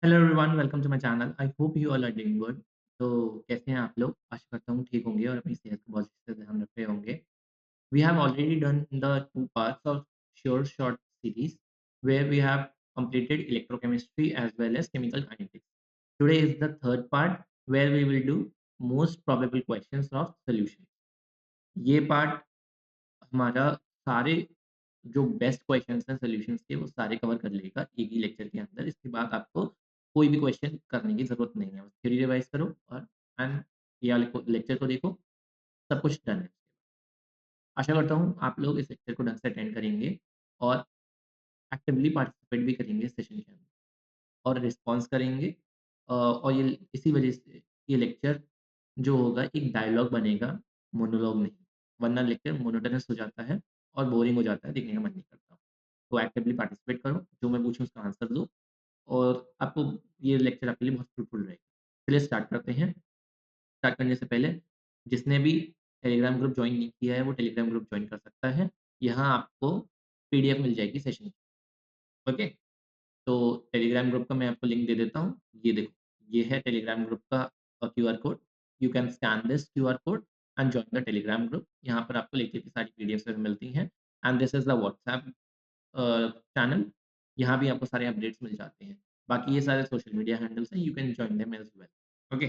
Hello everyone, welcome to my channel. I hope you all are doing good. तो कैसे हैं आप लोग? आशा करता हूँ ठीक होंगे और अपनी सेहत का बहुत अच्छे से ध्यान रख रहे होंगे। We have already done the two parts of sure short series where we have completed electrochemistry as well as chemical kinetics. Today is the third part where we will do most probable questions of solution. ये part हमारा सारे जो best questions हैं solutions के वो सारे cover कर लेगा एक ही लेक्चर के अंदर। इसके बाद आपको कोई भी क्वेश्चन करने की ज़रूरत नहीं है। बस थ्योरी रिवाइज़ करो और एंड ये वाले को लेक्चर को देखो, सब कुछ डन है। आशा करता हूँ आप लोग इस लेक्चर को ढंग से अटेंड करेंगे और एक्टिवली पार्टिसिपेट भी करेंगे सेशन के अंदर और रिस्पॉन्स करेंगे। और ये इसी वजह से ये लेक्चर जो होगा एक डायलॉग बनेगा, मोनोलॉग नहीं। वरना लेक्चर मोनोटोनस हो जाता है और बोरिंग हो जाता है, देखने का मन नहीं करता। तो एक्टिवली पार्टिसिपेट करो, जो मैं पूछूँ उसका आंसर दो और आपको ये लेक्चर आपके लिए बहुत फ्रूटफुल रहेगा। चलिए स्टार्ट करते हैं। स्टार्ट करने से पहले जिसने भी टेलीग्राम ग्रुप जॉइन नहीं किया है, वो टेलीग्राम ग्रुप जॉइन कर सकता है। यहाँ आपको पीडीएफ मिल जाएगी सेशन की, ओके? तो टेलीग्राम ग्रुप का मैं आपको लिंक दे देता हूँ। ये देखो, ये है टेलीग्राम ग्रुप का QR code. You can scan this QR code and join the Telegram group. यहाँ पर आपको लेक्चर की सारी पीडीएफ मिलती हैं and this is the WhatsApp channel. यहाँ भी आपको सारे अपडेट्स मिल जाते हैं। बाकी ये सारे सोशल मीडिया हैंडल्स हैं, you can join them as well. Okay,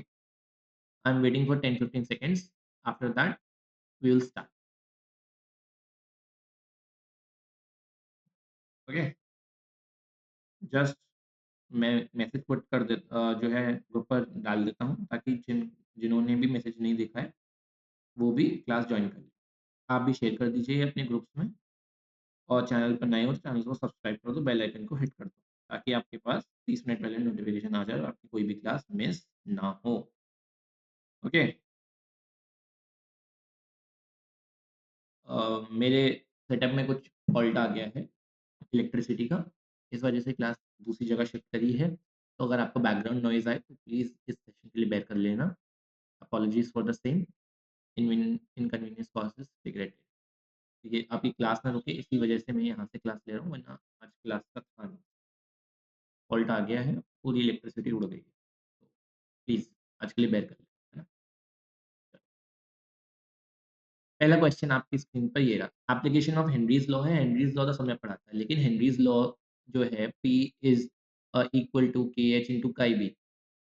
I am waiting for 10-15 seconds, after that we will start. Okay, just मैं मैसेज पुट कर जो है ग्रुप पर डाल देता हूँ ताकि जिन्होंने भी मैसेज नहीं देखा है, वो भी क्लास जॉइन कर लें। आप भी शेयर कर दीजिए अपने ग्रुप्स में और चैनल पर नए हो तो चैनल को सब्सक्राइब कर दो, बेल आइकन को हिट कर दो ताकि आपके पास 30 मिनट पहले नोटिफ़िकेशन आ जाए और आपकी कोई भी क्लास मिस ना हो। ओके, मेरे सेटअप में कुछ फ़ॉल्ट आ गया है इलेक्ट्रिसिटी का, इस वजह से क्लास दूसरी जगह शिफ्ट करी है। तो अगर आपको बैकग्राउंड नॉइज़ आए तो प्लीज़ इस सेशन के लिए बेयर कर लेना। Apologies for the same. Inconvenience causes regretted. ये आपकी क्लास ना रुके इसी वजह से मैं यहाँ से क्लास ले रहा हूँ, वरना आज क्लास का था नहीं। फ़ॉल्ट आ गया है, पूरी इलेक्ट्रिसिटी उड़ गई है। तो प्लीज़ आज के लिए बेयर कर लें, है ना? पहला क्वेश्चन आपकी स्क्रीन पर ये रहा। एप्लीकेशन ऑफ हेनरीज़ लॉ है। हेनरीज़ लॉ तो सबने पढ़ा था, लेकिन हेनरीज़ लॉ जो है P is equal to KH into chi B,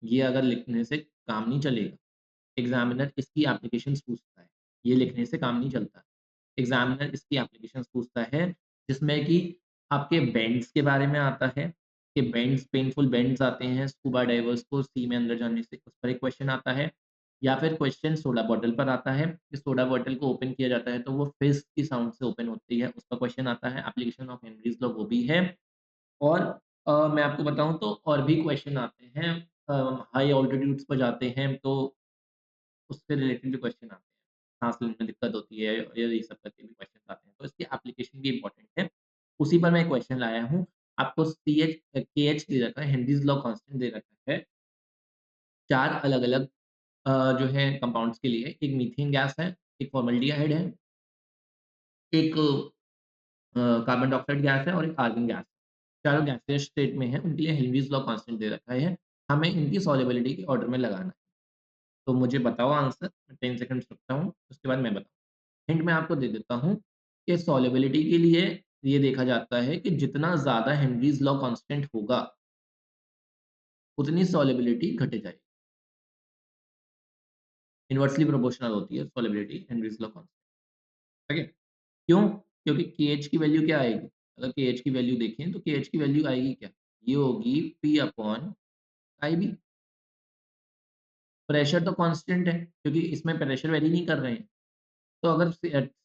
ये अगर लिखने से काम नहीं चलेगा। एग्ज़ामिनर इसकी एप्लीकेशंस पूछता है, ये लिखने से काम नहीं चलता। एग्ज़ामिनर इसकी एप्लीकेशंस पूछता है, जिसमें कि आपके बेंड्स के बारे में आता है, कि बेंड्स पेनफुल बेंड्स आते हैं स्कूबा डाइवर्स को सी में अंदर जाने से, उस पर एक क्वेश्चन आता है। या फिर क्वेश्चन सोडा बॉटल पर आता है, कि सोडा बॉटल को ओपन किया जाता है तो वो फिज़ की साउंड से ओपन होती है, उसका क्वेश्चन आता है। एप्लीकेशन ऑफ हेनरीज़ लॉ वो भी है। और मैं आपको बताऊँ तो और भी क्वेश्चन आते हैं। हाई ऑल्टीट्यूड्स पर जाते हैं तो उससे रिलेटेड भी क्वेश्चन आते हैं। साँस लेने में दिक्कत होती है, ये सब करके भी क्वेश्चन आते हैं। तो इसकी एप्लीकेशन भी इम्पोर्टेंट है। उसी पर मैं एक क्वेश्चन लाया हूँ। आपको केएच दे रखा है, हेनरीज़ लॉ कांस्टेंट दे रखा है। 4 अलग-अलग जो है कंपाउंड्स के लिए, एक मीथेन गैस है, एक फॉर्मल्डिहाइड है, एक कार्बन डाइऑक्साइड गैस है और एक आर्गन गैस है। चारों गैसियस स्टेट में है, उनके लिए हेनरीज़ लॉ कांस्टेंट दे रखा है। हमें इनकी सॉल्युबिलिटी के ऑर्डर में लगाना है। तो मुझे बताओ आंसर, मैं 10 सेकंड्स रुकता हूँ, उसके बाद मैं बताऊँ। हिंट मैं आपको दे देता हूँ कि सॉल्युबिलिटी के लिए ये देखा जाता है कि जितना ज़्यादा हेनरीज़ लॉ कांस्टेंट होगा, उतनी सॉल्युबिलिटी घट जाएगी। इनवर्सली प्रोपोर्शनल होती है सॉल्युबिलिटी हेनरीज़ लॉ कांस्टेंट, ठीक है? क्यों? क्योंकि केएच की वैल्यू क्या आएगी? अगर केएच की वैल्यू देखें तो केएच की वैल्यू आएगी क्या? ये होगी पी अपॉन आईबी। प्रेशर तो कांस्टेंट है क्योंकि इसमें प्रेशर वेरी नहीं कर रहे हैं। तो अगर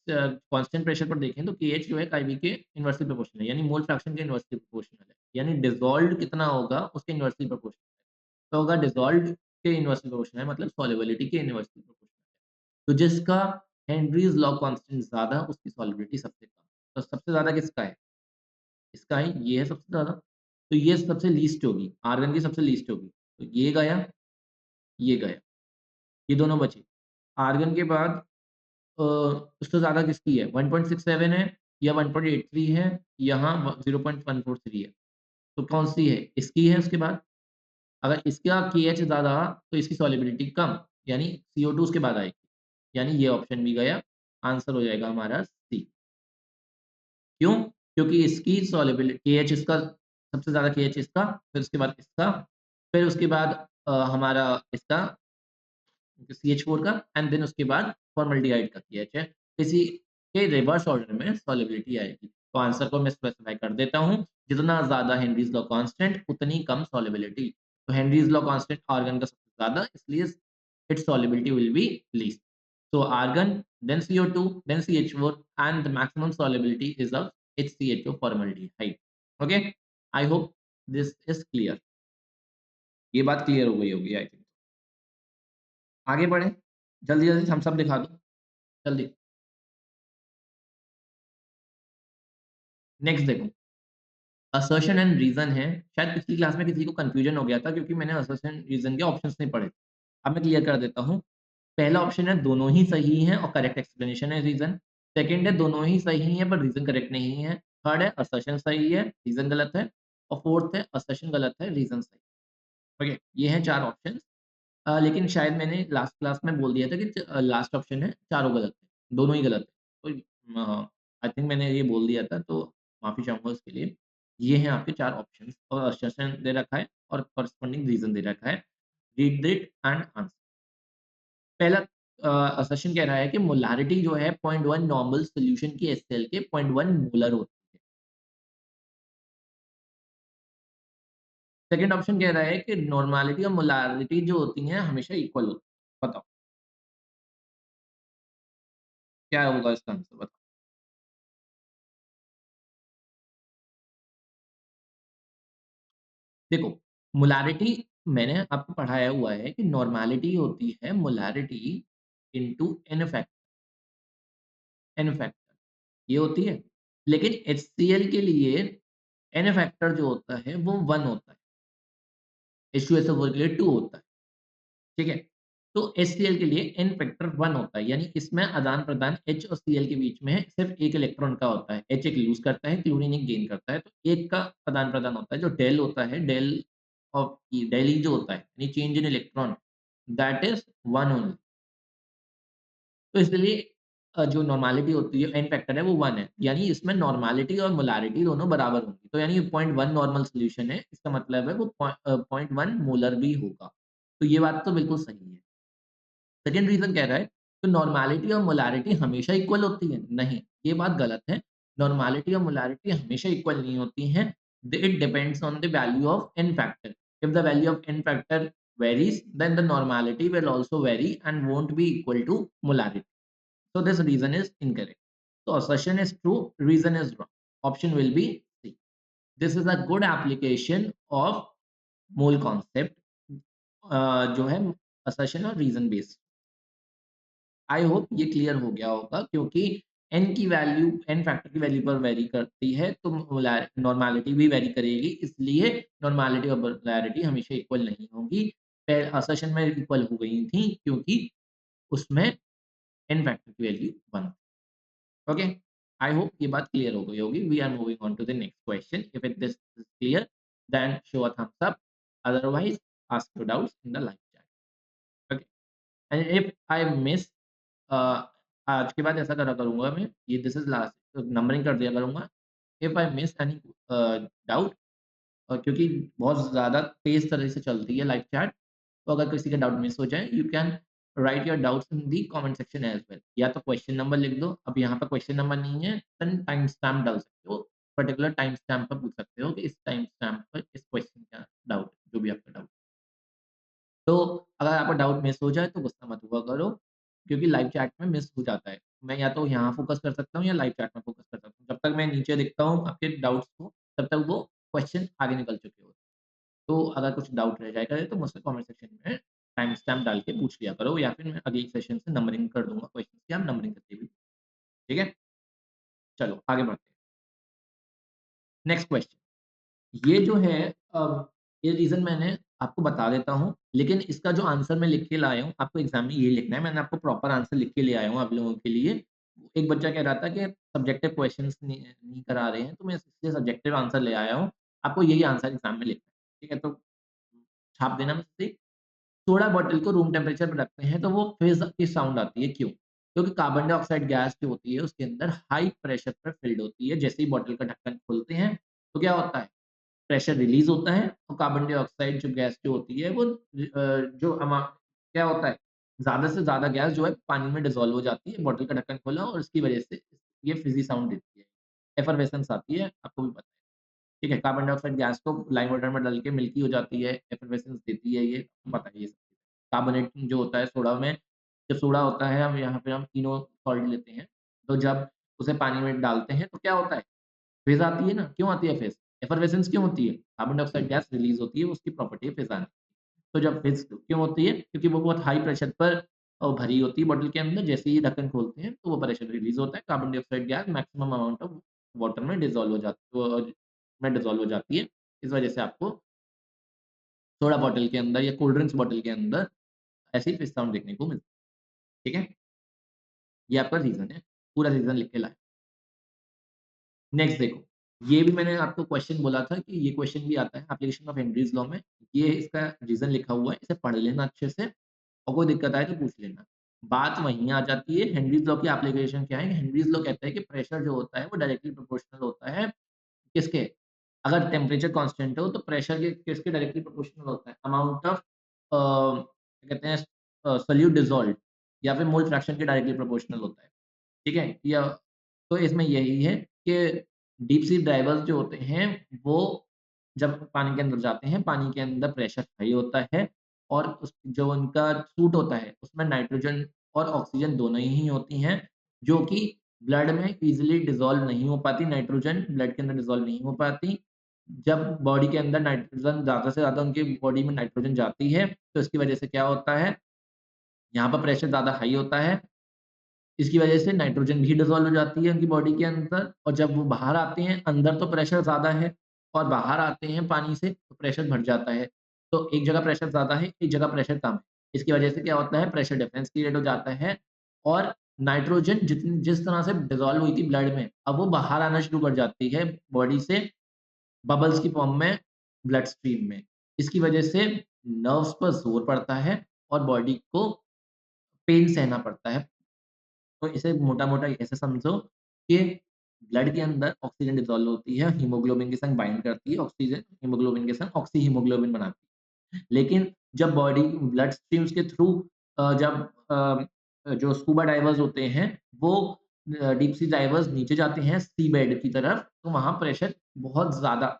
कांस्टेंट प्रेशर पर देखें तो केएच जो है काईबी के इनवर्सली प्रोपोर्शनल है, यानी मोल फ्रैक्शन के इनवर्सली प्रोपोर्शनल है। यानी डिसॉल्व्ड कितना होगा उसके इनवर्सली प्रोपोर्शनल है। तो अगर डिसॉल्व्ड के इनवर्सली प्रोपोर्शनल है मतलब सॉल्युबिलिटी के इनवर्सली प्रोपोर्शनल है। तो जिसका हेनरीज़ लॉ कांस्टेंट ज़्यादा उसकी सॉल्युबिलिटी सबसे कम। तो सबसे ज़्यादा किसका है? इसका है, ये है सबसे ज़्यादा। तो ये सबसे लीस्ट होगी, आर्गन की सबसे लीस्ट होगी। तो ये गया, ये गया, ये दोनों बचे। आर्गन के बाद उससे ज़्यादा किसकी है? 1.67 है या 1.83 है, यहाँ 0.143 है। तो कौन-सी है? इसकी है उसके बाद, अगर इसका केएच ज़्यादा तो इसकी सॉल्युबिलिटी कम, यानी CO2 उसके बाद आएगी। यानी ये ऑप्शन भी गया, आंसर हो जाएगा हमारा सी। क्यों? क्योंकि इसकी केएच इसका सबसे ज़्यादा केएच इसका, फिर उसके बाद इसका, फिर उसके बाद हमारा इसका CH4 का एंड देन उसके बाद फॉर्मल्डिहाइड का पीएच है। इसी के रिवर्स ऑर्डर में सॉल्युबिलिटी आएगी। तो आंसर को मैं स्पेसिफाई कर देता हूँ, जितना ज़्यादा हेनरीज़ लॉ कांस्टेंट उतनी कम सॉल्युबिलिटी। तो हेनरीज़ लॉ कांस्टेंट आर्गन का सबसे ज़्यादा, इसलिए it's solubility will be least. So argon, then CO2, then CH4, and the maximum solubility is of HCHO formaldehyde. Okay, I hope this is clear. ये बात clear हो गई होगी आई थिंक। आगे बढ़ें, जल्दी जल्दी थम्स अप दिखा दो, जल्दी। नेक्स्ट देखो, असर्शन एंड रीज़न है। शायद पिछली क्लास में किसी को कन्फ्यूजन हो गया था क्योंकि मैंने असर्शन रीज़न के ऑप्शंस नहीं पढ़े। अब मैं क्लियर कर देता हूँ। पहला ऑप्शन है दोनों ही सही हैं और करेक्ट एक्सप्लेनेशन है रीज़न। सेकंड है दोनों ही सही हैं पर रीज़न करेक्ट नहीं है। थर्ड है असर्शन सही है, रीज़न गलत है। और फोर्थ है असर्शन गलत है, रीज़न सही है। ओके, ये हैं 4 ऑप्शंस। लेकिन शायद मैंने लास्ट क्लास में बोल दिया था कि लास्ट ऑप्शन है, चारों गलत है, दोनों ही गलत है। तो आई थिंक मैंने ये बोल दिया था, तो माफ़ी चाहूँगा उसके लिए। ये हैं आपके 4 ऑप्शंस और असर्शन दे रखा है और कॉरेस्पॉन्डिंग रीज़न दे रखा है। Read it and answer. पहला असर्शन कह रहा है कि मोलारिटी जो है 0.1 नॉर्मल सॉल्यूशन की HCl के 0.1 मोलर होती है। सेकंड ऑप्शन कह रहा है कि नॉर्मैलिटी और मोलारिटी जो होती हैं हमेशा इक्वल होती है। बताओ क्या होगा इसका आंसर बताओ? देखो, मोलारिटी मैंने आपको पढ़ाया हुआ है कि नॉर्मैलिटी होती है मोलारिटी इनटू एन फैक्टर ये होती है। लेकिन HCl के लिए एन फैक्टर जो होता है वो 1 होता है। H2SO4 के लिए 2 होता है। ठीक है? तो HCl के लिए एन फैक्टर 1 होता है, यानी इसमें आदान-प्रदान H और Cl के बीच में सिर्फ़ 1 इलेक्ट्रॉन का होता है। H एक लूज़ करता है, क्लोरीन एक गेन करता है, तो 1 का आदान-प्रदान होता है, जो डेल होता है, del of E del E जो होता है, यानी change in electron, that is 1 only. तो इसलिए जो नॉर्मैलिटी होती है, एन फैक्टर है, वो 1 है, यानी इसमें नॉर्मैलिटी और मोलारिटी दोनों बराबर होंगी। तो यानी 0.1 नॉर्मल सॉल्यूशन है, इसका मतलब है वो 0.1 मोलर भी होगा। तो ये बात तो बिल्कुल सही है। सेकंड रीज़न कह रहा है, तो नॉर्मैलिटी और मोलारिटी हमेशा इक्वल होती है? नहीं, ये बात गलत है। नॉर्मैलिटी और मोलारिटी हमेशा इक्वल नहीं होती हैं। It depends on the value of N factor. If the value of N factor varies, then the normality will also vary and won't be equal to molarity. So this reason is incorrect. So assertion is true, reason is wrong. Option will be C. This is a good application of mole concept, जो है assertion और reason based। आई hope ये clear हो गया होगा क्योंकि N की value N factor की वैल्यू पर वेरी करती है तो नॉर्मैलिटी भी वेरी करेगी, इसलिए नॉर्मैलिटी और मोलैरिटी हमेशा इक्वल नहीं होगी। असर्शन में इक्वल हो गई थी क्योंकि उसमें एन फैक्टर की वैल्यू 1। ओके, आई होप ये बात क्लियर हो गई होगी। We are moving on to the next question. If it this is clear then show a thumbs up, otherwise ask your doubts in the live chat. Okay, and if I miss a, आज के बाद ऐसा करा करूँगा मैं, ये this is last numbering कर दिया करूँगा। If I miss any doubt, क्योंकि बहुत ज़्यादा तेज़ तरह से चलती है लाइव चैट, तो अगर किसी का डाउट मिस हो जाए, you can write your doubts in the comment section as well. या तो क्वेश्चन नंबर लिख दो, अब यहाँ पर क्वेश्चन नंबर नहीं है, देन टाइम स्टैम्प डाल सकते हो, पर्टिकुलर टाइम स्टैम्प पर पूछ सकते हो कि इस टाइम स्टैम्प पर इस क्वेश्चन का डाउट है, जो भी आपका डाउट। तो अगर आपका डाउट मिस हो जाए तो गुस्सा मत हुआ करो, क्योंकि लाइव चैट में मिस हो जाता है। मैं या तो यहाँ फ़ोकस कर सकता हूँ या लाइव चैट में फ़ोकस कर सकता हूँ। जब तक मैं नीचे देखता हूँ आपके डाउट्स को, तब तक वो क्वेश्चन आगे निकल चुके होते हैं। तो अगर कुछ डाउट रह जाया करे तो मुझसे कमेंट सेक्शन में टाइम स्टैम्प डाल के पूछ लिया करो, या फिर मैं अगले सेशन से नंबरिंग कर दूँगा क्वेश्चन्स की, आप नंबरिंग करके भी, ठीक है? चलो आगे बढ़ते हैं। Next question. ये जो है ये रीज़न मैंने आपको बता देता हूँ, लेकिन इसका जो आंसर मैं लिख के लाया हूँ, आपको एग्ज़ाम में ये लिखना है। मैंने आपको प्रॉपर आंसर लिख के ले आया हूँ आप लोगों के लिए। एक बच्चा कह रहा था कि सब्जेक्टिव क्वेश्चन्स नहीं करा रहे हैं, तो मैं इसलिए सब्जेक्टिव आंसर ले आया हूँ। आपको यही आंसर एग्ज़ाम में लिखना है, ठीक है? तो छाप देना से सोडा बॉटल को रूम टेम्परेचर पे रखते हैं तो वो फिज़ की साउंड आती है, क्यों? क्योंकि कार्बन डाइऑक्साइड गैस जो होती है उसके अंदर हाई प्रेशर पर फ़िल्ड होती है। जैसे ही बॉटल का ढक्कन खोलते हैं, तो क्या होता है? प्रेशर रिलीज़ होता है और कार्बन डाइऑक्साइड जो गैस जो होती है वो जो क्या होता है? ज़्यादा से ज़्यादा गैस जो है पानी में डिज़ॉल्व हो जाती है, बॉटल का ढक्कन खोला और उसकी वज़ह से ये फ़िज़ी साउंड देती है। एफर्वेसेंस आती है, आपको भी पता है। ठीक है, कार्बन डाइऑक्साइड गैस को लाइम वाटर में डाल के मिल्की हो जाती है, एफर्वेसेंस देती है ये, पता है ये सब चीज़ें। कार्बोनेट जो होता है सोडा में, जब सोडा होता है हम यहाँ पे हम तीनों सॉल्ट लेते हैं, तो जब उसे पानी में डालते हैं तो क्या होता है? फ़िज़ आती है ना, क्यों आती है फ़िज़? एफर्वेसेंस क्यों होती है? कार्बन डाइऑक्साइड गैस रिलीज़ होती है, उसकी प्रॉपर्टी है फ़िज़ आना। तो जब फ़िज़ क्यों होती है? क्योंकि वो बहुत हाई प्रेशर पर भरी होती है बॉटल के अंदर, जैसे ही ढक्कन खोलते हैं तो वो प्रेशर रिलीज़ होता है, carbon dioxide gas maximum amount of water में डिसॉल्व हो जाती है। इस वजह से आपको सोडा बॉटल के अंदर या कोल्ड ड्रिंक्स बॉटल के अंदर ऐसी फ़िज़ साउंड देखने को मिलती है, ठीक है? ये आपका रीज़न है, पूरा रीज़न लिख के लाएँ। नेक्स्ट देखो, ये भी मैंने आपको क्वेश्चन बोला था कि ये क्वेश्चन भी आता है एप्लीकेशन ऑफ हेनरीज़ लॉ में। ये इसका रीज़न लिखा हुआ है, इसे पढ़ लेना अच्छे से और कोई दिक्कत आए तो पूछ लेना। बात वहीं आ जाती है, हेनरीज़ लॉ की एप्लीकेशन क्या है? हेनरीज़ लॉ कहता है कि प्रेशर जो होता है वो डायरेक्टली प्रोपोर्शनल होता है किसके? अगर टेम्परेचर कांस्टेंट हो तो प्रेशर के किसके डायरेक्टली प्रोपोर्शनल होता है? अमाउंट ऑफ क्या कहते हैं सोल्यूट डिसॉल्व्ड या फिर मोल फ्रैक्शन के डायरेक्टली प्रोपोर्शनल होता है। ठीक है? या तो इसमें यही है कि डीप सी डाइवर्स जो होते हैं, वो जब पानी के अंदर जाते हैं, पानी के अंदर प्रेशर हाई होता है और उस जो उनका सूट होता है, उसमें नाइट्रोजन और ऑक्सीजन दोनों ही होती हैं, जो कि ब्लड में ईज़िली डिसॉल्व नहीं हो पाती, नाइट्रोजन ब्लड के अंदर डिसॉल्व नहीं हो पाती। जब बॉडी के अंदर नाइट्रोजन ज़्यादा से ज़्यादा उनकी बॉडी में नाइट्रोजन जाती है, तो इसकी वजह से क्या होता है, यहाँ पर प्रेशर ज़्यादा हाई होता है, इसकी वजह से नाइट्रोजन भी डिसॉल्व हो जाती है उनकी बॉडी के अंदर और जब वो बाहर आते हैं, अंदर तो प्रेशर ज़्यादा है और बाहर आते हैं पानी से तो प्रेशर बढ़ जाता है। तो एक जगह प्रेशर ज़्यादा है, एक जगह प्रेशर कम है। इसकी वजह से क्या होता है प्रेशर डिफरेंस क्रिएट हो जाता है और नाइट्रोजन जिस तरह से डिसॉल्व हुई थी ब्लड में, अब वो बाहर आना शुरू कर जाती है बॉडी से बबल्स की फॉर्म में ब्लड स्ट्रीम में। इसकी वजह से नर्व्स पर ज़ोर पड़ता है और बॉडी को पेन सहना पड़ता है। तो इसे मोटा-मोटा ऐसे समझो कि ब्लड के अंदर ऑक्सीजन डिसॉल्व होती है, हीमोग्लोबिन के संग बाइंड करती है, ऑक्सीजन हीमोग्लोबिन के संग ऑक्सी हीमोग्लोबिन बनाती है। लेकिन जब बॉडी ब्लड स्ट्रीम्स के थ्रू जब जो स्कूबा डाइवर्स होते हैं, वो डीप सी डाइवर्स नीचे जाते हैं सी बेड की तरफ, तो वहाँ प्रेशर बहुत ज़्यादा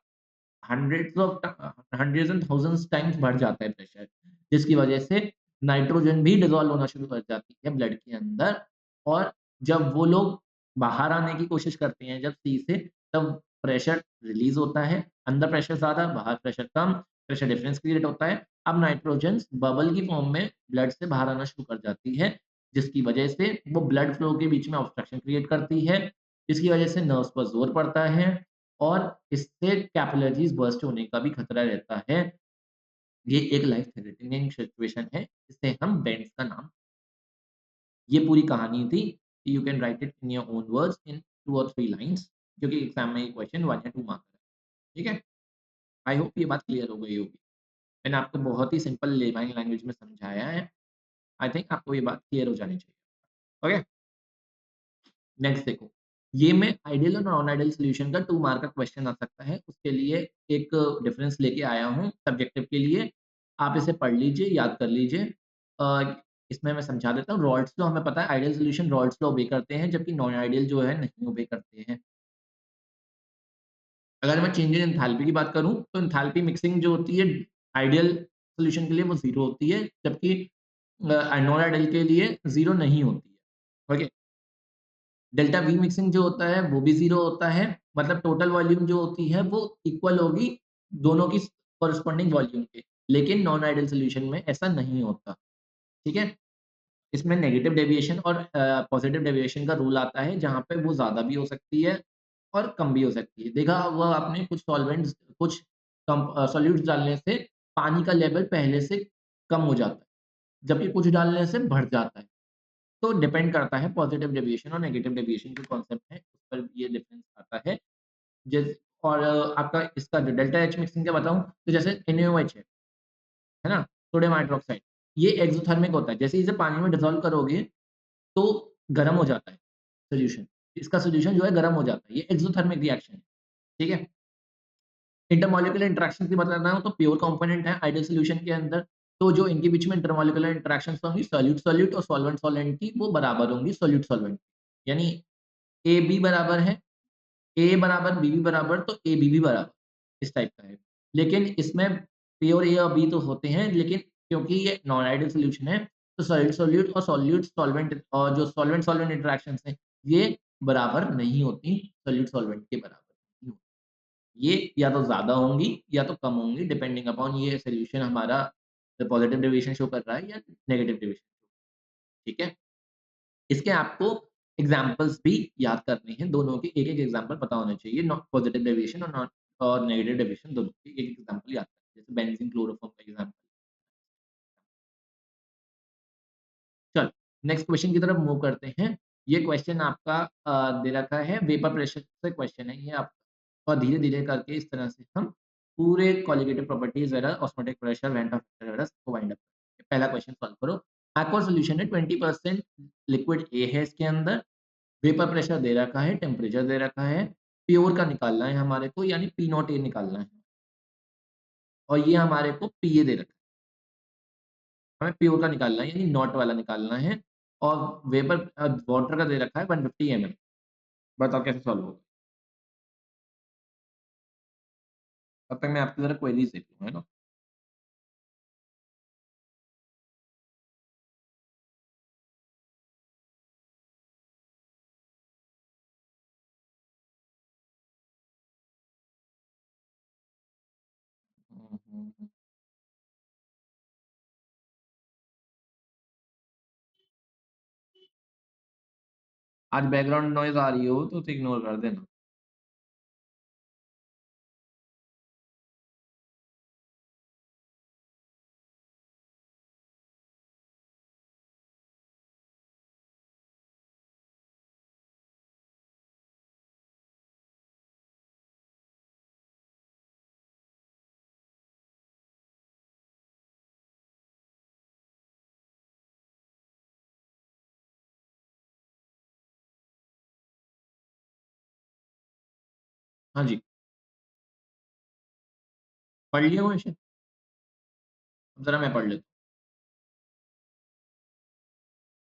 हंड्रेड्स एंड थाउज़ेंड्स टाइम्स बढ़ जाता है प्रेशर, जिसकी वजह से नाइट्रोजन भी डिसॉल्व होना शुरू कर जाती है ब्लड के अंदर और जब वो लोग बाहर आने की कोशिश करते हैं जब सी से, तब प्रेशर रिलीज़ होता है, अंदर प्रेशर ज़्यादा, बाहर प्रेशर कम, प्रेशर डिफरेंस क्रिएट होता है। अब नाइट्रोजन बबल की फॉर्म में ब्लड से बाहर आना शुरू कर जाती है, जिसकी वजह से वो ब्लड फ्लो के बीच में ऑब्स्ट्रक्शन क्रिएट करती है। इसकी वजह से नर्व्स पर ज़ोर पड़ता है और इससे कैपिलरीज़ बर्स्ट होने का भी खतरा रहता है। ये एक लाइफ थ्रेटनिंग सिचुएशन है, जिसे हम बेंड्स का नाम ये पूरी कहानी थी। You can write it in your own words in 2 और 3 लाइन्स क्योंकि एग्ज़ाम में ये क्वेश्चन 1 या 2 मार्क का है। ठीक है? आई होप ये बात क्लियर हो गई होगी। मैंने आपको बहुत ही सिंपल लेमैन लैंग्वेज में समझाया है। आई थिंक आपको ये बात क्लियर हो जानी चाहिए। ओके? नेक्स्ट देखो, ये में आइडियल और नॉन आइडियल सॉल्यूशन का 2 मार्क का क्वेश्चन आ सकता है, उसके लिए एक डिफरेंस लेके आया हूँ सब्जेक्टिव के लिए। आप इसे पढ़ लीजिए, याद कर लीजिए। अ, इसमें मैं समझा देता हूँ, रॉल्स लॉ हमें पता है आइडियल सॉल्यूशन रॉल्स लॉ ओबे करते हैं, जबकि नॉन आइडियल जो है नहीं ओबे करते हैं। अगर मैं चेंज इन एंथैल्पी की बात करूँ, तो एंथैल्पी मिक्सिंग जो होती है आइडियल सॉल्यूशन के लिए वो 0 होती है, जबकि नॉन आइडियल के लिए 0 नहीं होती है। ओके? डेल्टा वी मिक्सिंग जो होता है वो भी 0 होता है, मतलब टोटल वॉल्यूम जो होती है वो इक्वल होगी दोनों की कॉरेस्पॉन्डिंग वॉल्यूम के। लेकिन नॉन आइडियल सॉल्यूशन में ऐसा नहीं होता, ठीक है? इसमें नेगेटिव डेविएशन और पॉजिटिव डेविएशन का रूल आता है, जहाँ पे वो ज़्यादा भी हो सकती है और कम भी हो सकती है। देखा होगा आपने कुछ सॉल्वेंट्स कुछ सॉल्यूट्स डालने से पानी का लेवल पहले से कम हो जाता है, जबकि कुछ डालने से बढ़ जाता है। तो डिपेंड करता है पॉजिटिव डेविएशन और नेगेटिव डेविएशन जो कॉन्सेप्ट है, उस पर ये डिफरेंस आता है। जिस और आपका इसका जो डेल्टा एच मिक्सिंग का बताऊँ, तो जैसे NaOH है, है ना? सोडियम हाइड्रॉक्साइड, ये एक्ज़ोथर्मिक होता है। जैसे इसे पानी में डिसॉल्व करोगे तो गरम हो जाता है सॉल्यूशन। इसका सॉल्यूशन जो है गरम हो जाता है। ये एक्ज़ोथर्मिक रिएक्शन है, ठीक है? इंटरमॉलिक्यूलर इंटरैक्शन की बात कर रहा हूँ तो प्योर कंपोनेंट है आइडियल सॉल्यूशन के अंदर। तो जो इनके बीच में इंटरमॉलिक्यूलर इंटरैक्शंस होंगी सॉल्यूट-सॉल्यूट और सॉल्वेंट-सॉल्वेंट की वो बराबर होंगी सॉल्यूट-सॉल्वेंट। यानी ए बी बराबर है, ए बराबर बी बी बराबर तो ए बी भी बराबर, इस टाइप का है। लेकिन इसमें प्योर ए और बी तो होते हैं लेकिन क्योंकि ये नॉन आइडियल सॉल्यूशन है तो सॉल्यूट-सॉल्यूट और सॉल्वेंट और जो सॉल्वेंट-सॉल्वेंट इंटरैक्शंस हैं ये बराबर नहीं होती सॉल्यूट-सॉल्वेंट के बराबर नहीं होती। ये या तो ज़्यादा होंगी या तो कम होंगी डिपेंडिंग अपॉन ये सॉल्यूशन हमारा पॉजिटिव डेविएशन शो कर रहा है या नेगेटिव डेविएशन, ठीक है? इसके आपको एग्ज़ाम्पल्स भी याद करने हैं, दोनों के एक-एक एग्ज़ाम्पल पता होने चाहिए, पॉजिटिव डेविएशन और नॉन और नेगेटिव डेविएशन दोनों के एक-एक एग्ज़ाम्पल याद करें, जैसे बेंज़ीन क्लोरोफॉर्म का एग्ज़ाम्पल। चलो, नेक्स्ट क्वेश्चन की तरफ मूव करते हैं। ये क्वेश्चन आपका दे रखा है वेपर प्रेशर से क्वेश्चन है ये आप और धीरे-धीरे करके इस तरह से हम पूरे कोलिगेटिव प्रॉपर्टीज़ वगैरह, osmotic pressure, went of pressure वगैरह सबको वाइंड अप करेंगे। पहला क्वेश्चन सॉल्व करो। एक्वा सॉल्यूशन है 20% लिक्विड ए है इसके अंदर, वेपर प्रेशर दे रखा है, टेम्परेचर दे रखा है, प्योर का निकालना है हमारे को यानी पी नॉट ए निकालना है और ये हमारे को पीए दे रखा है। हमें प्योर का निकालना है यानी नॉट वाला निकालना है और वेपर वाटर का दे रखा है 150 एमएल। बताओ कैसे सॉल्व होगा? तब तक मैं आपकी ज़रा क्वेरीज़ देख लूँ, है ना? हुँ, हुँ, हुँ। आज बैकग्राउंड नॉइज़ आ रही हो तो उसे इग्नोर कर देना। हाँ जी, पढ़ लिया क्वेश्चन? ज़रा मैं पढ़ लेता हूँ।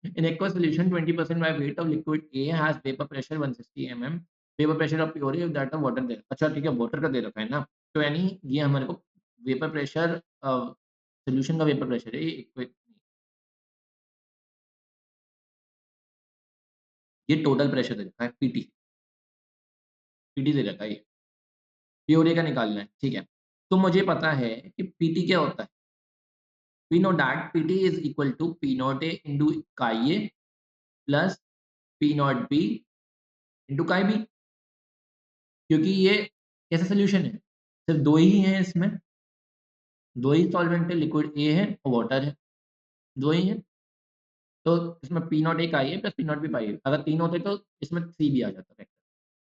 In aqueous solution 20% by weight of liquid A has vapor pressure 160 mm. Vapor pressure of pure A that of water दे अच्छा ठीक है वाटर का दे रखा है ना, तो यानी ये हमारे को वेपर प्रेशर सॉल्यूशन का वेपर प्रेशर है ये टोटल प्रेशर दे रखा है पीटी, पीटी दे रखा है ये, प्योर ए का निकालना है, ठीक है। तो मुझे पता है कि पीटी क्या होता है? We know that Pt is equal to P naught A into chi A plus P naught B into chi B क्योंकि ये कैसा सॉल्यूशन है? सिर्फ 2 ही हैं इसमें, 2 ही सॉल्वेंट है, लिक्विड A है और वाटर है, 2 ही हैं। तो इसमें P naught A chi A plus P naught B pi A अगर 3 होते तो इसमें C भी आ जाता फैक्टर।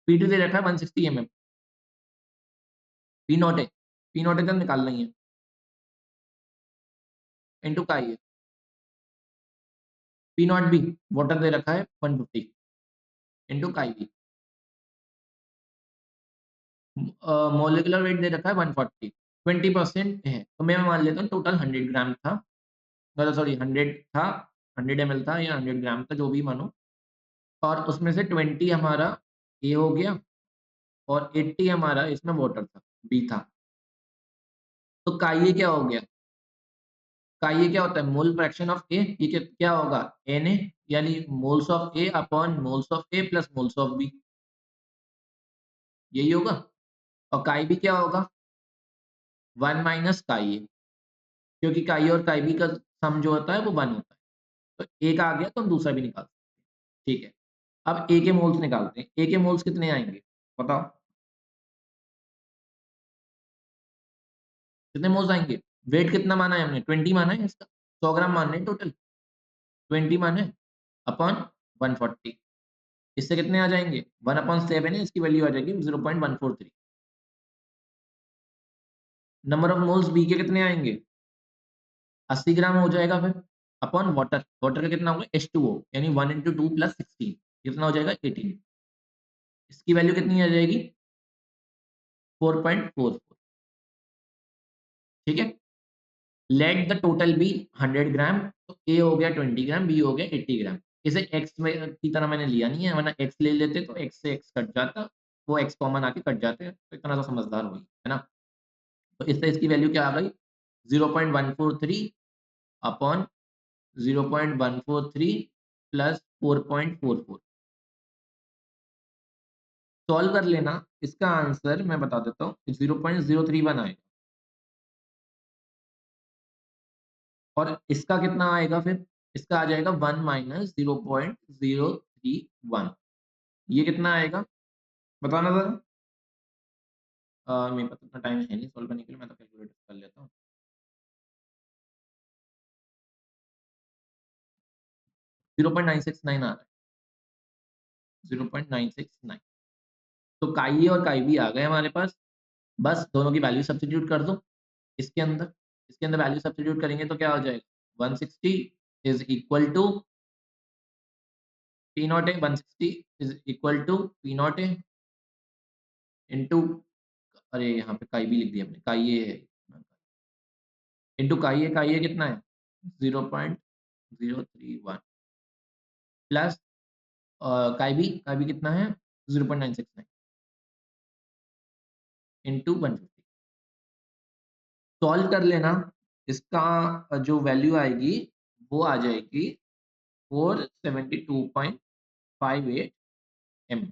Pt दे रखा है 160 mm, P naught A, P naught A तो निकालना ही है into chi A, P naught B water दे रखा है 150 into chi B। Molecular weight दे रखा है 140 20% है तो मैं मान लेता हूँ टोटल 100 ग्राम था मतलब सॉरी 100 था 100 ml था या 100 ग्राम था जो भी मानो और उसमें से 20 हमारा ए हो गया और 80 हमारा इसमें वाटर था बी था तो काइए क्या हो गया काइए क्या होता है मोल फ्रैक्शन ऑफ ए ये क्या होगा एन ए यानी moles of A upon moles of A plus moles of B यही होगा और काई बी क्या होगा 1 माइनस काई ए क्योंकि काई और काई बी का सम जो होता है वो 1 होता है तो एक आ गया तो हम दूसरा भी निकाल सकते हैं, ठीक है। अब ए के मोल्स निकालते हैं, ए के मोल्स कितने आएँगे? बताओ, कितने मोल्स आएँगे? वेट कितना माना है हमने? 20 माना है इसका, 100 ग्राम मानने हैं टोटल, 20 माना है अपॉन 140 इससे कितने आ जाएँगे? 1 अपॉन 7 है, इसकी वैल्यू आ जाएगी 0.143 नंबर ऑफ मोल्स बी के कितने आएँगे? 80 ग्राम हो जाएगा फिर अपॉन वाटर, वाटर का कितना होगा H2O, यानी 1 into 2 plus 16 कितना हो जाएगा 18। इसकी वैल्यू कितनी आ जाएगी 4.44। ठीक है, लेट द टोटल बी 100 ग्राम, तो ए हो गया 20 ग्राम, बी हो गया 80 ग्राम। इसे एक्स में की तरह मैंने लिया नहीं है, वरना एक्स ले लेते तो एक्स से एक्स कट जाता, वो एक्स कॉमन आके कट जाते, तो इतना तो समझदार हुई है ना। तो इससे इसकी वैल्यू क्या आ गई 0.143 अपॉन 0.143 प्लस 4.44। सॉल्व कर लेना, इसका आंसर मैं बता देता हूँ 0.031 आएगा। और इसका कितना आएगा फिर, इसका आ जाएगा 1 माइनस 0.031। ये कितना आएगा बताना जरा। मेरे पास इतना टाइम है नहीं सॉल्व करने के लिए, मैं तो कैलकुलेटर कर लेता हूँ। 0.969 आ रहा है, 0.969। तो काई ए और काई बी आ गए हमारे पास। बस दोनों की वैल्यू सब्स्टिट्यूट कर दो इसके अंदर। इसके अंदर वैल्यू सब्स्टिट्यूट करेंगे तो क्या हो जाएगा 160 is equal to P naught A, 160 is equal to P naught A into, अरे यहाँ पे काई बी लिख दिया हमने, काई ए है इंटू काई ए कितना है 0.031 प्लस काई बी कितना है 0.969 इंटू 150। सॉल्व कर लेना, इसका जो वैल्यू आएगी वो आ जाएगी 472.58 एम,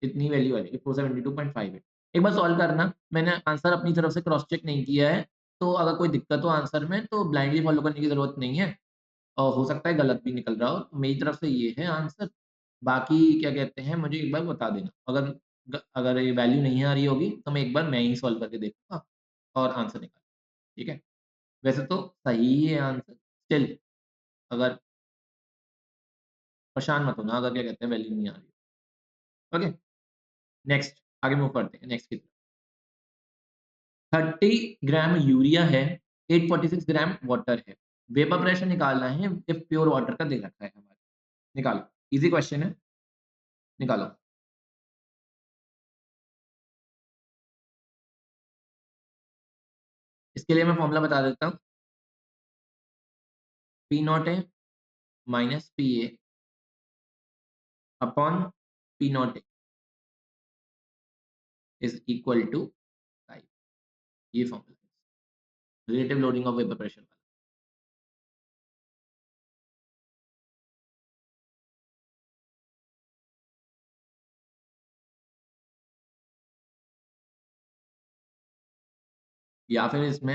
इतनी वैल्यू आ जाएगी 472.58। एक बार सॉल्व करना, मैंने आंसर अपनी तरफ से क्रॉस चेक नहीं किया है, तो अगर कोई दिक्कत हो आंसर में तो ब्लाइंडली फॉलो करने की जरूरत नहीं है, और हो सकता है गलत भी निकल रहा हो। मेरी तरफ से ये है आंसर। बाकी क्या कहते हैं मुझे एक बार बता देना, अगर ये वैल्यू नहीं आ रही होगी तो मैं एक बार मैं ही सॉल्व करके देखूंगा और आंसर निकाल। ठीक है, वैसे तो सही है आंसर, स्टिल अगर परेशान मत होना अगर क्या कहते हैं वैल्यू नहीं आ रही। ओके, नेक्स्ट आगे मूव करते हैं नेक्स्ट की। 30 ग्राम यूरिया है, 846 ग्राम वाटर है, वेपर प्रेशर निकालना है इफ प्योर वाटर का दे रखा है हमारे। निकालो, इजी क्वेश्चन है, निकालो। इसके लिए मैं फॉर्मूला बता देता हूँ, पी नॉट है minus P A upon P naught is equal to five. ये formula relative loading of vapour pressure वाला। या फिर इसमें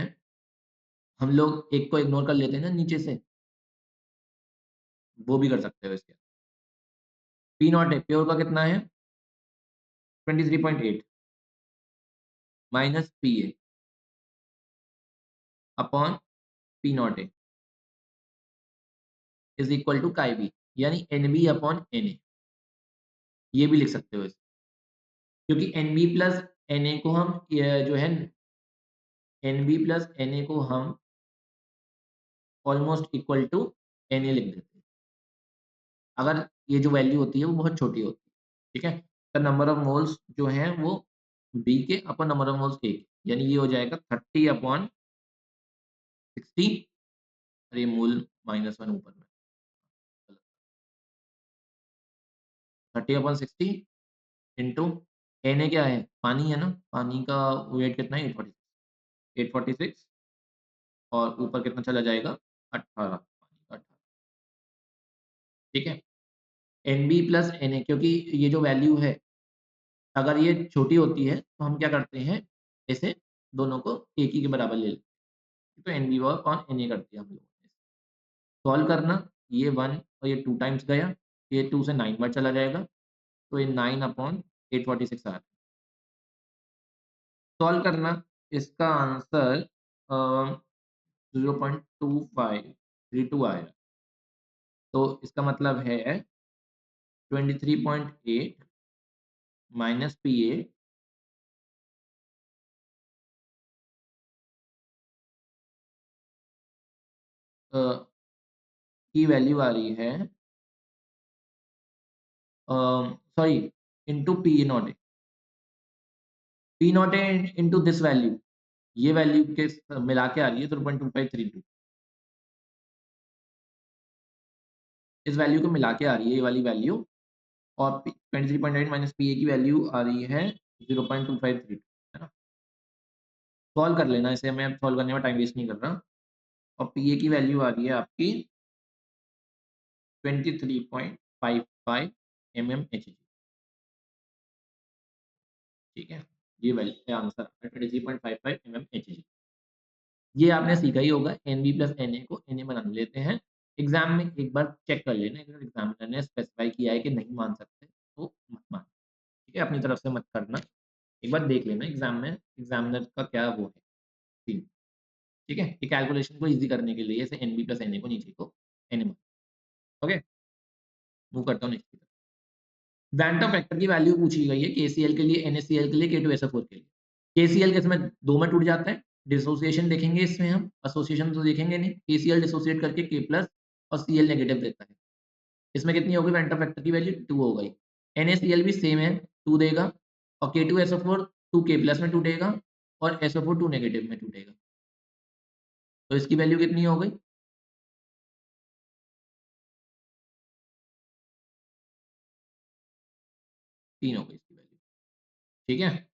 हम लोग एक को इग्नोर कर लेते हैं ना नीचे से, वो भी कर सकते हो इसके। पी नॉट है प्योर का कितना है 23.8 minus P A upon P naught A is equal to chi B, यानी N B upon N A. ये भी लिख सकते हो इसे, क्योंकि N B plus N A को हम जो है N B plus N A को हम almost equal to N A लिख देते हैं अगर ये जो वैल्यू होती है वो बहुत छोटी होती है। ठीक है, तो नंबर ऑफ मोल्स जो हैं वो बी के अपॉन नंबर ऑफ मोल्स ए के, यानी ये हो जाएगा 30 अपॉन 60। अरे मोल -1 ऊपर में, 30 अपॉन 60 इंटू एन ए क्या है पानी है ना, पानी का वेट कितना है 846 और ऊपर कितना चला जाएगा 18 पानी का 18। ठीक है, N B plus N A, क्योंकि ये जो वैल्यू है अगर ये छोटी होती है तो हम क्या करते हैं इसे दोनों को एक ही के बराबर ले लेते हैं, तो N B upon N A कर दिया हम लोगों ने। सॉल्व करना, ये 1 और ये 2 टाइम्स गया, ये 2 से 9 बार चला जाएगा, तो ये 9 अपॉन 846 आया। सॉल्व करना, इसका आंसर 0.2532 आया, तो इसका मतलब है 23.8 माइनस पी ए की वैल्यू आ रही है sorry into P naught A, P naught A into this value, ये वैल्यू के मिला के आ रही है 0.2532, इस वैल्यू को मिला के आ रही है ये वाली वैल्यू, और 23.8 माइनस पी ए की वैल्यू आ रही है 0.253, है ना। सॉल्व कर लेना इसे, मैं सॉल्व करने में टाइम वेस्ट नहीं कर रहा। और पी ए की वैल्यू आ रही है आपकी 23.55 mmHg, ठीक है। ये वैल्यू आंसर 23.55 mmHg। ये आपने सीखा ही होगा, एनबी प्लस एनए को एनए बना लेते हैं। एग्जाम में एक बार चेक कर लेना, अगर एग्जामिनर ने स्पेसिफाई किया है कि नहीं मान सकते तो मत मान, ठीक है, अपनी तरफ से मत करना। एक बार देख लेना एग्जाम में एग्जामिनर का क्या वो है सीन, ठीक है। ये कैलकुलेशन को इजी करने के लिए इसे एनबी प्लस एनए को नीचे को एनए, ओके। मूव करता हूँ नेक्स्ट की तरफ। बैंटम फैक्टर की वैल्यू पूछी गई है केसीएल के लिए, एनएसीएल के लिए, के2एसओ4 के लिए। केसीएल के इसमें दो में टूट जाता है, डिसोसिएशन देखेंगे इसमें हम, एसोसिएशन तो देखेंगे नहीं। केसीएल डिसोसिएट करके के प्लस और सीएल नेगेटिव देता है। इसमें कितनी होगी बैंटम फैक्टर की वैल्यू 2 हो गई। एनएसीएल भी सेम है, 2 देगा, और के2एसओ4 2 के प्लस में टूटेगा और एसओ4 2 नेगेटिव में टूटेगा, तो इसकी वैल्यू कितनी हो गई? 3 हो गई इसकी वैल्यू, ठीक है।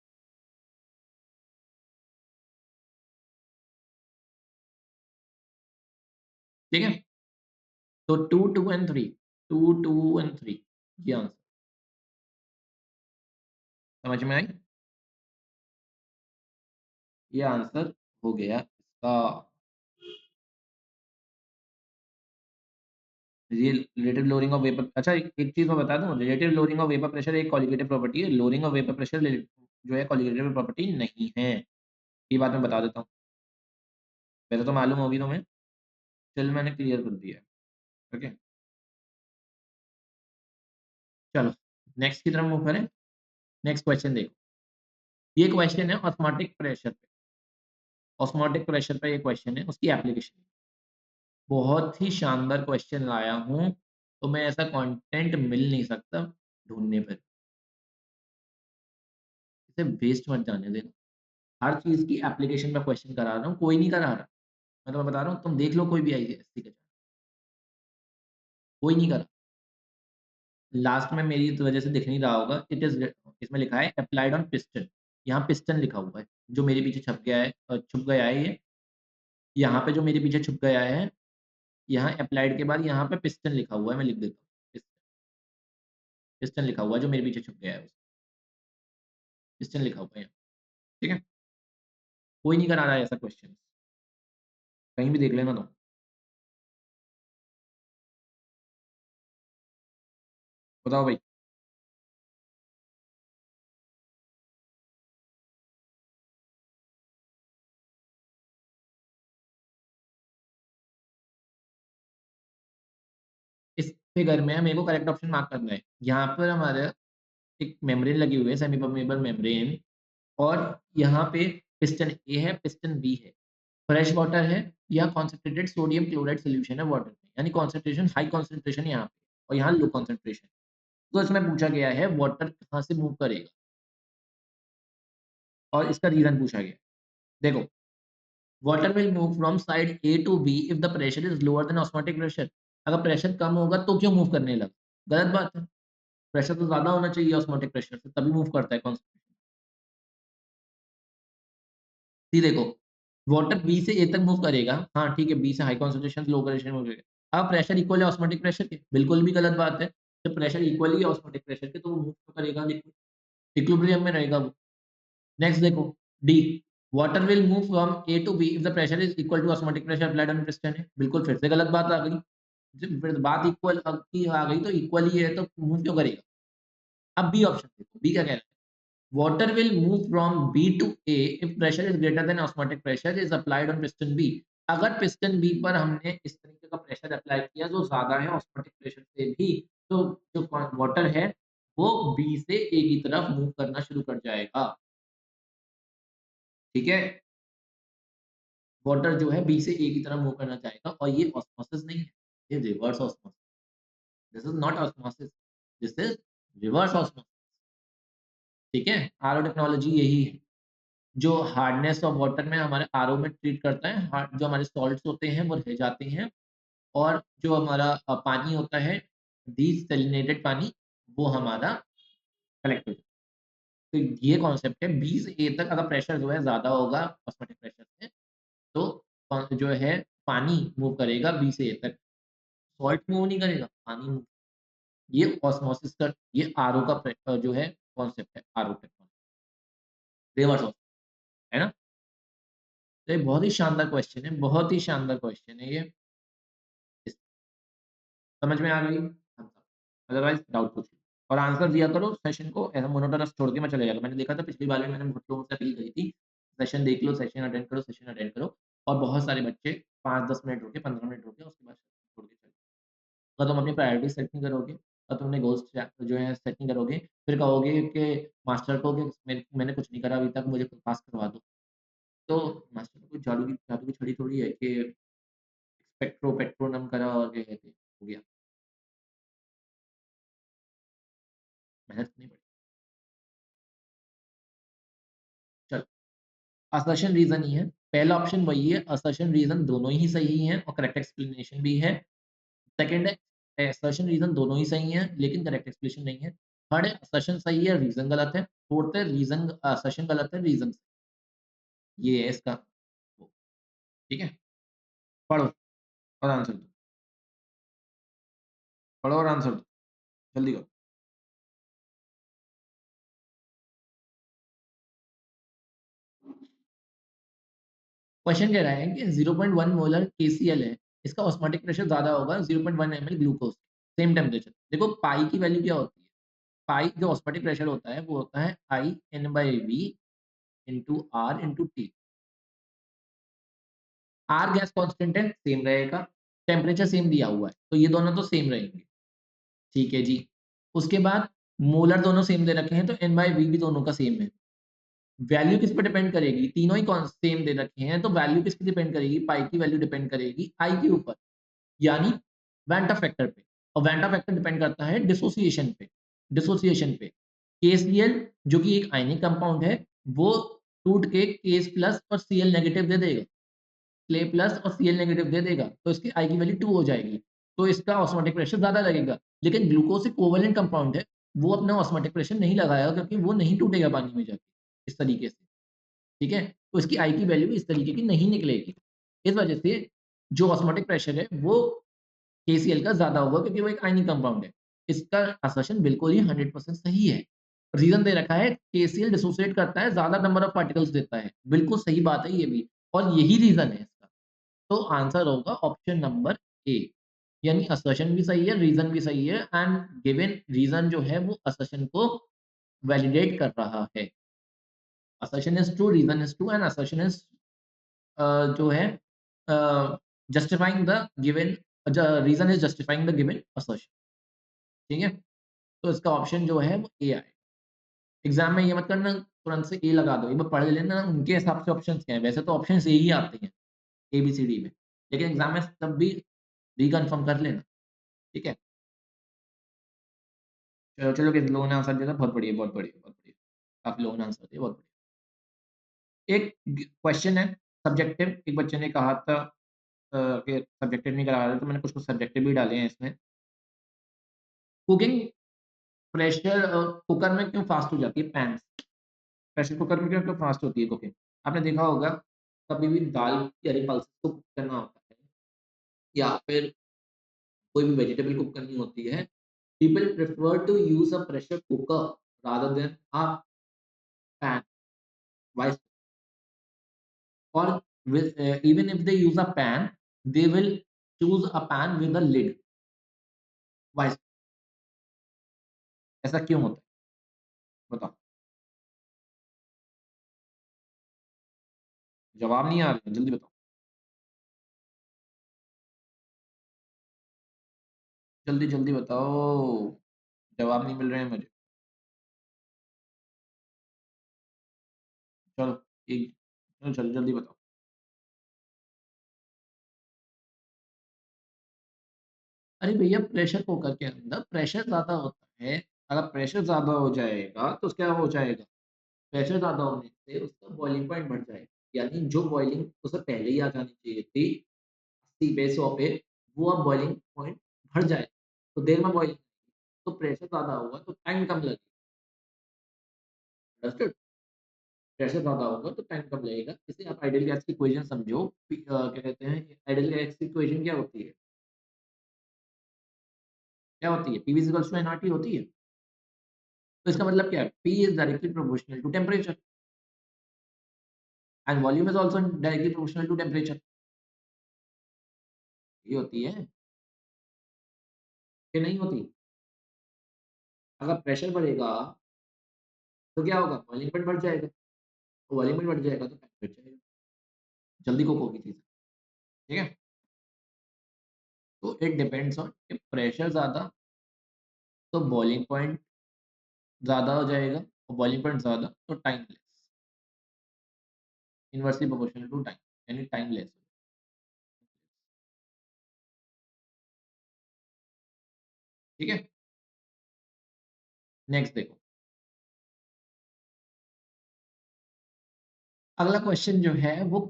ठीक है, तो 2 2 एंड 3, 2 2 एंड 3, ये आंसर समझ में आई? ये आंसर हो गया इसका। रिलेटिव लोअरिंग ऑफ वेपर, अच्छा एक चीज मैं बता दूं, relative lowering of vapour pressure एक कॉलिगेटिव प्रॉपर्टी है, लोअरिंग ऑफ वेपर प्रेशर जो है कॉलिगेटिव प्रॉपर्टी नहीं है, ये बात मैं बता देता हूँ। वैसे तो मालूम होगी तुम्हें, चल मैंने क्लियर कर दिया है, ओके। चलो नेक्स्ट की तरफ मूव करें। नेक्स्ट क्वेश्चन देखो, ये क्वेश्चन है ऑस्मोटिक प्रेशर पे, ऑस्मोटिक प्रेशर पे ये क्वेश्चन है, उसकी एप्लीकेशन। बहुत ही शानदार क्वेश्चन लाया हूँ, तो मैं ऐसा कंटेंट मिल नहीं सकता ढूंढने पर, इसे वेस्ट मत जाने देना। हर चीज़ की एप्लीकेशन में क्वेश्चन करा रहा हूँ, कोई नहीं करा रहा। मैं तुम्हें बता रहा हूँ, तुम देख लो कोई भी आईसीएससी का, कोई नहीं करा। लास्ट में मेरी तो वजह से दिख नहीं रहा होगा, इट इज़ इसमें लिखा है एप्लाइड ऑन पिस्टन, यहाँ पिस्टन लिखा हुआ है, जो मेरे पीछे छप गया है, छुप गया है ये, यहाँ पे जो मेरे पीछे छुप गया है, यहाँ एप्लाइड के बाद यहाँ पे पिस्टन लिखा हुआ है, मैं लिख देता हूँ। पिस्टन लिखा हुआ है जो मेरे पीछे छुप गया है, पिस्टन लिखा हुआ है यहाँ, ठीक है। कोई नहीं करा रहा है ऐसा क्वेश्चन, कहीं भी देख लेना तुम। बताओ भाई। इस फिगर में मेरे को करेक्ट ऑप्शन मार्क करना है। यहाँ पर हमारा एक मेम्ब्रेन लगी हुई है, सेमी परमेबल मेम्ब्रेन, और यहाँ पे पिस्टन ए है, पिस्टन बी है, फ्रेश वाटर है या कॉन्सेंट्रेटेड सोडियम क्लोराइड सॉल्यूशन है वाटर में, यानी कॉन्सेंट्रेशन हाई कॉन्सेंट्रेशन यहाँ पे और यहाँ लो कॉन्सेंट्रेशन। तो इसमें पूछा गया है वाटर कहाँ से मूव करेगा, और इसका रीजन पूछा गया। देखो, water will move from side A to B if the pressure is lower than osmotic pressure. अगर प्रेशर कम होगा तो क्यों मूव करने लगा, गलत बात है। प्रेशर तो ज्यादा होना चाहिए ऑस्मोटिक प्रेशर से, तभी मूव करता है कॉन्सेंट्रेशन। सी देखो, वाटर बी से ए तक मूव करेगा, हाँ ठीक है, बी से high concentration low concentration move करेगा। अब प्रेशर इक्वल है ऑस्मोटिक प्रेशर के, बिल्कुल भी गलत बात है। जब प्रेशर इक्वल ही है ऑस्मोटिक प्रेशर के तो वो मूव तो करेगा, लिक्विड इक्विलिब्रियम में रहेगा वो। नेक्स्ट देखो, D, water will move from A to B if the pressure is equal to osmotic pressure applied on piston है, बिल्कुल फिर से गलत बात आ गई। जब फिर बात इक्वल की आ गई तो इक्वल ही है तो मूव क्यों करेगा। अब बी ऑप्शन देखो, बी क्या कह रहा है, water will move from B to A if pressure is greater than osmotic pressure is applied on piston B। अगर पिस्टन बी पर हमने इस तरीके का प्रेशर अप्लाई किया जो ज्यादा है ऑस्मोटिक प्रेशर से भी, तो जो वाटर है वो बी से ए की तरफ मूव करना शुरू कर जाएगा, ठीक है। वाटर जो है बी से ए की तरफ मूव करना चाहेगा और ये ऑस्मोसिस नहीं है, ये reverse osmosis. This is not osmosis, this is reverse osmosis, ठीक है? आरओ टेक्नोलॉजी यही है, जो हार्डनेस ऑफ वाटर में हमारे आरओ में ट्रीट करता है, हार्ड जो हमारे सॉल्ट्स होते हैं वो रह जाते हैं और जो हमारा पानी होता है, डीसैलिनेटेड पानी, वो हमारा कलेक्ट हो जाता है। तो ये कॉन्सेप्ट है, बी से ए तक अगर प्रेशर जो है ज़्यादा होगा ऑस्मोटिक प्रेशर से, तो जो है पानी मूव करेगा बी से ए तक, सॉल्ट मूव नहीं करेगा, पानी मूव। ये ऑस्मोसिस का, ये आरओ का जो है कॉन्सेप्ट है, आरओ टेक्नोलॉजी, रिवर्स ऑस्मोसिस, है ना? तो ये बहुत ही शानदार क्वेश्चन है, बहुत ही शानदार क्वेश्चन है ये। इस समझ में आ गई? हाँ, अदरवाइज़ डाउट पूछिए और आंसर दिया करो, सेशन को ऐसा मोनोटोनस छोड़ के मैं चले जाता। मैंने देखा था पिछली बार भी मैंने बहुत लोगों से अपील करी थी, सेशन देख लो, सेशन अटेंड करो और बहुत सारे बच्चे 5-10 मिनट रुके, 15 मिनट रुके, उसके बाद छोड़ के चले। अगर तुम अपनी प्रायोरिटी सेट नहीं करोगे और तुमने गोल्स जो है सेट नहीं करोगे, फिर कहोगे कि मास्टर को कि मैंने कुछ नहीं करा अभी तक, मुझे पास करवा दो। तो मास्टर को कोई जादू की छड़ी थोड़ी है कि पेट्रोनम करा और ये हो गया, मेहनत करनी पड़ेगी। चलो, असर्शन रीज़न ही है। पहला ऑप्शन वही है, असर्शन रीज़न दोनों ही सही हैं और करेक्ट एक्सप्लेनेशन भी है। सेकंड है, असर्शन रीज़न दोनों ही सही हैं, लेकिन करेक्ट एक्सप्लेनेशन नहीं है। थर्ड है, असर्शन सही है, रीज़न गलत है। फोर्थ है, रीज़न असर्शन गलत है, रीज़न ये है इसका वो, ठीक है? पढ़ो और आंसर दो, पढ़ो और आंसर दो, जल्दी करो। क्वेश्चन कह रहा है कि 0.1 मोलर केसीएल है, इसका ऑस्मोटिक प्रेशर ज़्यादा होगा 0.1 एमएल ग्लूकोज़, सेम टेम्परेचर। देखो पाई की वैल्यू क्या होती है? पाई जो ऑस्मोटिक प्रेशर होता है, वो होता है I N by V into R into T. R gas constant है, सेम रहेगा, टेम्परेचर सेम दिया हुआ है, तो ये दोनों तो सेम रहेंगे, ठीक है जी। उसके बाद मोलर दोनों सेम दे रखे हैं, तो एन बाई वी भी दोनों का सेम है। वैल्यू किस पे डिपेंड करेगी? तीनों ही सेम दे रखे हैं, तो वैल्यू किस पे डिपेंड करेगी? पाई की वैल्यू डिपेंड करेगी आई के ऊपर, यानी वेंटा फैक्टर पे, और वेंटा फैक्टर डिपेंड करता है डिसोसिएशन पे, डिसोसिएशन पे। केसीएल जो कि एक आयनिक कंपाउंड है, वो टूट के केस प्लस और सीएल नेगेटिव दे देगा, Ka प्लस और Cl नेगेटिव दे देगा, तो इसकी I की वैल्यू 2 हो जाएगी। तो इसका ऑस्मोटिक प्रेशर ज़्यादा लगेगा। लेकिन ग्लूकोज़ एक कोवेलेंट कंपाउंड है, वो अपना ऑस्मोटिक प्रेशर नहीं लगाएगा क्योंकि वो नहीं टूटेगा पानी में जाके, इस तरीके से, ठीक है? तो इसकी I की वैल्यू इस तरीके की नहीं निकलेगी। इस वजह से जो ऑस्मोटिक प्रेशर है वो KCl का ज़्यादा होगा क्योंकि वो एक आयनिक कंपाउंड है। इसका असर्शन बिल्कुल ही 100% सही है। रीज़न दे रखा है KCl डिसोसिएट करता है, ज़्यादा नंबर ऑफ पार्टिकल्स देता है। बिल्कुल सही बात है ये भी और यही रीज़न है इसका। तो आंसर होगा ऑप्शन नंबर ए, यानी असर्शन भी सही है, रीज़न भी सही है एंड गिवन रीज़न जो है वो असर्शन को वैलिडेट कर रहा है। Assertion is true, reason is true and assertion is जो है justifying the given, reason is justifying the given assertion, ठीक है? तो इसका ऑप्शन जो है वो ए आएगा। एग्ज़ाम में ये मत करना तुरंत से ए लगा दो, एक बार पढ़ लेना उनके हिसाब से ऑप्शंस क्या हैं, वैसे तो ऑप्शंस ए ही आते हैं, ए, बी, सी, डी में। लेकिन एग्ज़ाम में तब भी रिकन्फर्म कर लेना, ठीक है? चलो, चलो किसी लोगों ने आंसर दिया था, बहुत बढ़िया, बहुत बढ़िया, बहुत बढ़िया। काफ़ी लोगों ने आंसर दिया, बहुत बढ़िया। एक क्वेश्चन है सब्जेक्टिव, एक बच्चे ने कहा था कि सब्जेक्टिव नहीं करा रहे, तो मैंने कुछ-कुछ सब्जेक्टिव भी डाले हैं इसमें। कुकिंग प्रेशर कुकर में क्यों फास्ट हो जाती है पैन्स? प्रेशर कुकर में क्यों क्यों फास्ट होती है कुकिंग? आपने देखा होगा, कभी भी दाल यानी पल्सेस को कुक करना होता है या फिर कोई भी वेजिटेबल कुक करनी होती है, people prefer to use a pressure cooker rather than a pan. Why? Or with even if they use a pan, they will choose a pan with a lid. Why? ऐसा क्यों होता है? बताओ। जवाब नहीं आ रहे, जल्दी बताओ। जल्दी-जल्दी बताओ। जवाब नहीं मिल रहे हैं मुझे। चलो, ठीक चलो, चलो जल्दी बताओ। अरे भैया, प्रेशर कुकर के अंदर प्रेशर ज़्यादा होता है। अगर प्रेशर ज़्यादा हो जाएगा तो क्या हो जाएगा? प्रेशर ज़्यादा होने से उसका बॉइलिंग पॉइंट बढ़ जाएगा। यानी जो बॉइलिंग उसे पहले ही आ जानी चाहिए थी 80 पे 100 पे, वो अब बॉइलिंग पॉइंट बढ़ जाएगा। तो देर में बॉइलिंग, तो प्रेशर ज़्यादा होगा तो टाइम कम लगेगा। अंडरस्टूड? प्रेशर ज़्यादा होगा तो टाइम कम लगेगा। इसे आप आइडियल गैस की इक्वेशन समझो। क्या कहते हैं, आइडियल गैस की इक्वेशन क्या होती है? क्या होती है? पीवी इक्वल्स टू एनआरटी होती है। तो इसका मतलब क्या है? P is directly proportional to temperature and volume is also directly proportional to temperature. ये होती है, ये नहीं होती। अगर प्रेशर बढ़ेगा तो क्या होगा? बॉइलिंग पॉइंट बढ़ जाएगा। तो बॉइलिंग पॉइंट बढ़ जाएगा तो टेम्परेचर बढ़ जाएगा। जल्दी कुक होगी चीज़ें, ठीक है? तो इट डिपेंड्स ऑन कि प्रेशर ज़्यादा तो बॉइलिंग पॉइंट ज़्यादा हो जाएगा, और बॉइलिंग पॉइंट ज़्यादा तो time less, inversely proportional to time, यानी टाइम लेस। ठीक है? नेक्स्ट देखो, अगला क्वेश्चन जो है वो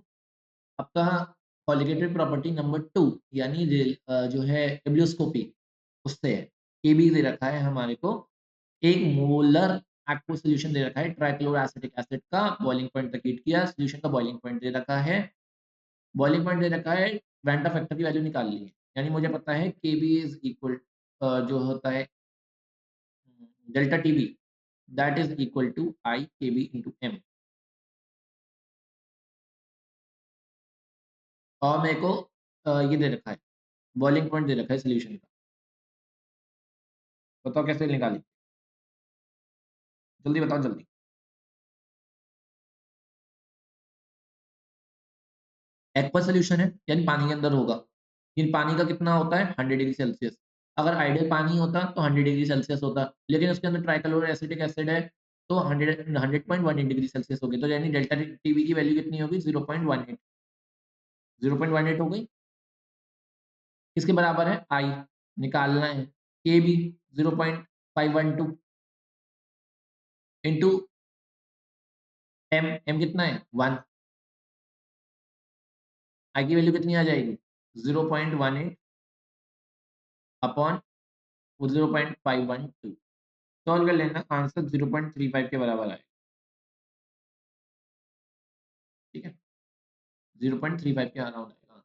आपका कॉलिगेटेड प्रॉपर्टी नंबर 2, यानी जो है एब्लियोस्कोपी, उससे है। केबी दे रखा है हमारे को, एक मोलर एक्व सॉल्यूशन दे रखा है ट्राइक्लोरो एसिटिक एसिड का, बॉइलिंग पॉइंट तक हीट किया, सॉल्यूशन का बॉइलिंग पॉइंट दे रखा है, बॉइलिंग पॉइंट दे रखा है, वेंटा फैक्टर की वैल्यू निकाल ली है। यानी मुझे पता है केबी इज इक्वल जो होता है delta T B, that is equal to I K B into M. और मेरे को ये दे रखा है, बॉइलिंग पॉइंट दे रखा है सॉल्यूशन का। बताओ कैसे निकाली? जल्दी बताओ जल्दी। एक्वा सॉल्यूशन है, यानी पानी के अंदर होगा। लेकिन पानी का कितना होता है? 100 डिग्री सेल्सियस। अगर आइडियल पानी होता तो 100 डिग्री सेल्सियस होता, लेकिन उसके अंदर ट्राइक्लोरो एसिटिक एसिड है, तो 100.18 डिग्री सेल्सियस हो गई। तो यानी डेल्टा टीबी की वैल्यू कितनी होगी? 0.18। 0.18 हो गई। किसके बराबर है? आई। निकालना है केबी 0.512 इंटू एम। एम कितना है? 1। आई की वैल्यू कितनी आ जाएगी? 0.18 अपॉन 0.512। सॉल्व कर लेना, आंसर 0.35 के बराबर आएगा। ठीक है, 0.35 के अराउंड आएगा।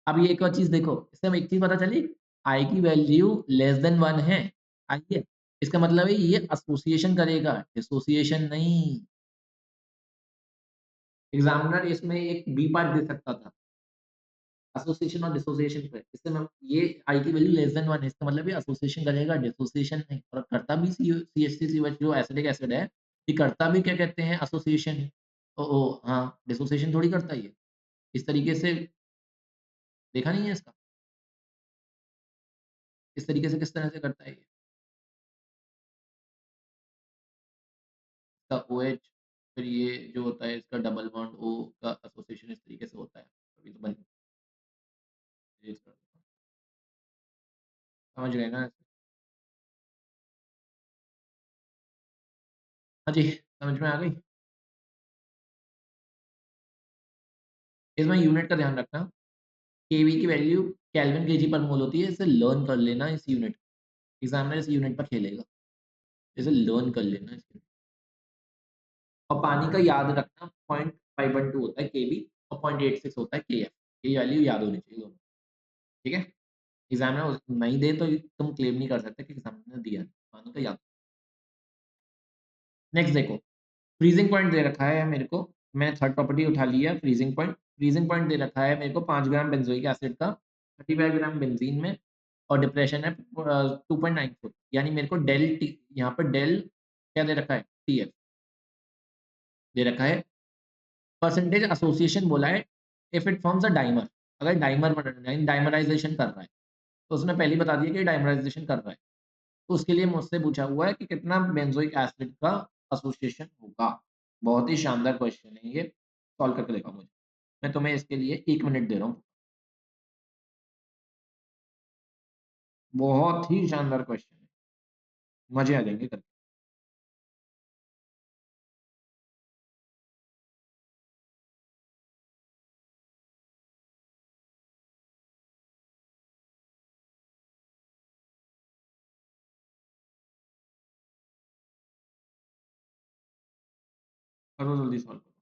अब ये एक और चीज देखो, इससे हमें एक चीज पता चली, आई की वैल्यू लेस देन 1 है। आइए, इसका मतलब है ये एसोसिएशन करेगा, डिसोसिएशन नहीं। एग्जामिनर इसमें एक बी पार्ट दे सकता था, एसोसिएशन और डिसोसिएशन पे। इससे मैं ये आई की वैल्यू लेस देन 1 है, इसका मतलब ये एसोसिएशन करेगा, डिसोसिएशन नहीं। और करता भी CH3COH जो एसिडिक एसिड है, ये करता भी क्या कहते हैं? एसोसिएशन है। ओ ओ हाँ, डिसोसिएशन थोड़ी करता है ये। इस तरीके से देखा नहीं है इसका? इस तरीके से किस तरह से करता है ये? इसका OH, फिर ये जो होता है इसका डबल बॉन्ड O का एसोसिएशन इस तरीके से होता है। अभी तो बन समझ गए ना? हाँ जी, समझ में आ गई? इसमें यूनिट का ध्यान रखना, केवी की वैल्यू केल्विन केजी पर मोल होती है, इसे लर्न कर लेना इस यूनिट। एग्जामिनर इस यूनिट पर खेलेगा, इसे लर्न कर लेना इसके। और पानी का याद रखना, 0.512 होता है केबी और 0.86 होता है केएफ। ये वैल्यू याद होनी चाहिए दोनों। ठीक है? एग्जामिनर नहीं दे तो तुम क्लेम नहीं कर सकते कि एग्जामिनर ने दिया नहीं। पानी का याद। नेक्स्ट देखो, फ्रीजिंग पॉइंट दे रखा है मेरे को, मैंने थर्ड प्रॉपर्टी उठा ली है फ्रीजिंग पॉइंट। फ्रीजिंग पॉइंट दे रखा है मेरे को 5 ग्राम बेंजोइक एसिड का 35 ग्राम बेंजीन में, और डिप्रेशन है 2.94। यानी मेरे को डेल टी, यहाँ पर डेल क्या दे रखा है? टीएफ दे रखा है। परसेंटेज एसोसिएशन बोला है if it forms a dimer. अगर डाइमर डाइमराइजेशन कर रहा है, तो उसने पहले ही बता दिया कि डाइमराइजेशन कर रहा है। तो उसके लिए मुझसे पूछा हुआ है कि कितना बेंजोइक एसिड का एसोसिएशन होगा। बहुत ही शानदार क्वेश्चन है ये, सॉल्व करके दिखाओ मुझे। मैं तुम्हें इसके लिए 1 मिनट दे रहा हूँ। बहुत ही शानदार क्वेश्चन है, मजे आ जाएंगे करके। करो जल्दी सॉल्व करो।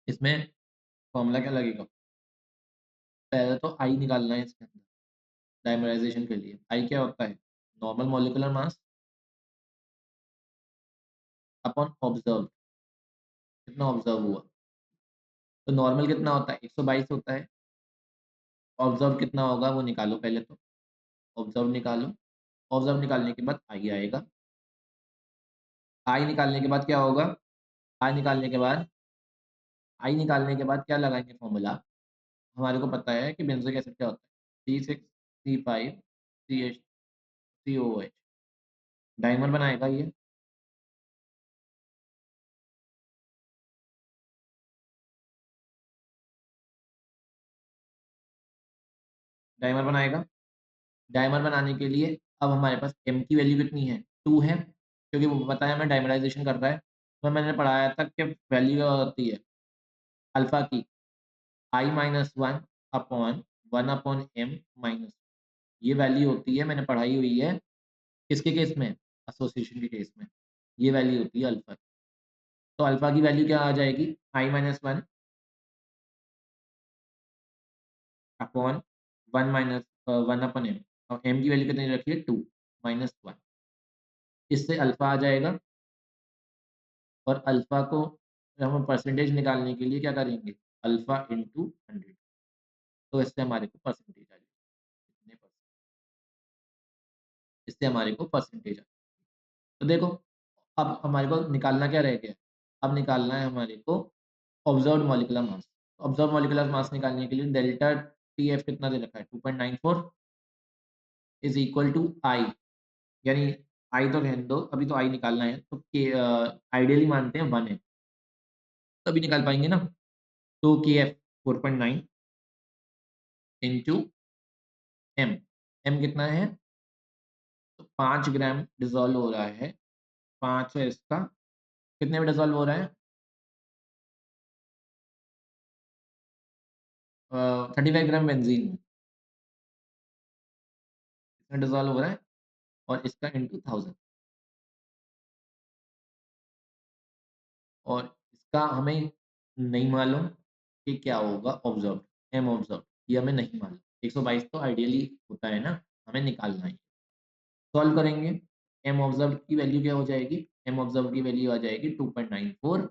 इसमें फॉर्मूला क्या लगेगा? पहले तो आई निकालना है इसके अंदर डायमराइजेशन के लिए। आई क्या होता है? Normal molecular mass upon observe, कितना ऑब्जर्व हुआ। तो नॉर्मल कितना होता है? 122 होता है। ऑब्जर्व कितना होगा वो निकालो पहले तो। ऑब्जर्व निकालो। ऑब्जर्व निकालने के बाद आई आएगा। आई निकालने के बाद क्या होगा? आई निकालने के बाद आई निकालने के बाद क्या लगाएंगे फॉर्मूला? हमारे को पता है कि बेंजोइक एसिड क्या होता है, C6C5CH3OH। डाइमर बनाएगा ये। डाइमर बनाएगा। डाइमर बनाने के लिए अब हमारे पास m की वैल्यू कितनी है? 2 है, क्योंकि वो पता है हमें डाइमराइजेशन कर रहा है। तो मैंने पढ़ाया था कि वैल्यू क्या होती है अल्फा की, I-1/1/m-, ये वैल्यू होती है, मैंने पढ़ाई हुई है। किसके केस में? एसोसिएशन के केस में। ये वैल्यू होती है अल्फा। तो अल्फा की वैल्यू क्या आ जाएगी? I-1/1/1/m, और m की वैल्यू कितनी रखी है? 2 -1। इससे अल्फा आ जाएगा। और अल्फा को हम परसेंटेज निकालने के लिए क्या करेंगे? Alpha into 100। तो इससे हमारे को परसेंटेज आ जाएगी, कितने परसेंट। इससे हमारे को परसेंटेज आ। तो देखो, अब हमारे को निकालना क्या रह गया? अब निकालना है हमारे को observed molecular mass. Observed molecular mass निकालने के लिए डेल्टा टीएफ कितना दे रखा है? 2.94 इज इक्वल टू आई, यानी आई तो रहने दो, अभी तो आई निकालना है तो आइडियली मानते हैं 1 है, तभी निकाल पाएंगे ना। तो के एफ 4.9 इंटू एम। एम कितना है? तो 5 ग्राम डिजोल्व हो रहा है। 5 है इसका, कितने में डिजोल्व हो रहा है? 35 ग्राम बेंजीन इसमें डिजोल्व हो रहा है, और इसका इंटू 1000। और इसका हमें नहीं मालूम कि क्या होगा ऑब्जर्व, एम ऑब्जर्व, ये हमें नहीं मालूम। 122 तो आइडियली होता है ना, हमें निकालना है। सॉल्व करेंगे। एम ऑब्जर्व की वैल्यू क्या हो जाएगी? एम ऑब्जर्व की वैल्यू आ जाएगी 2.94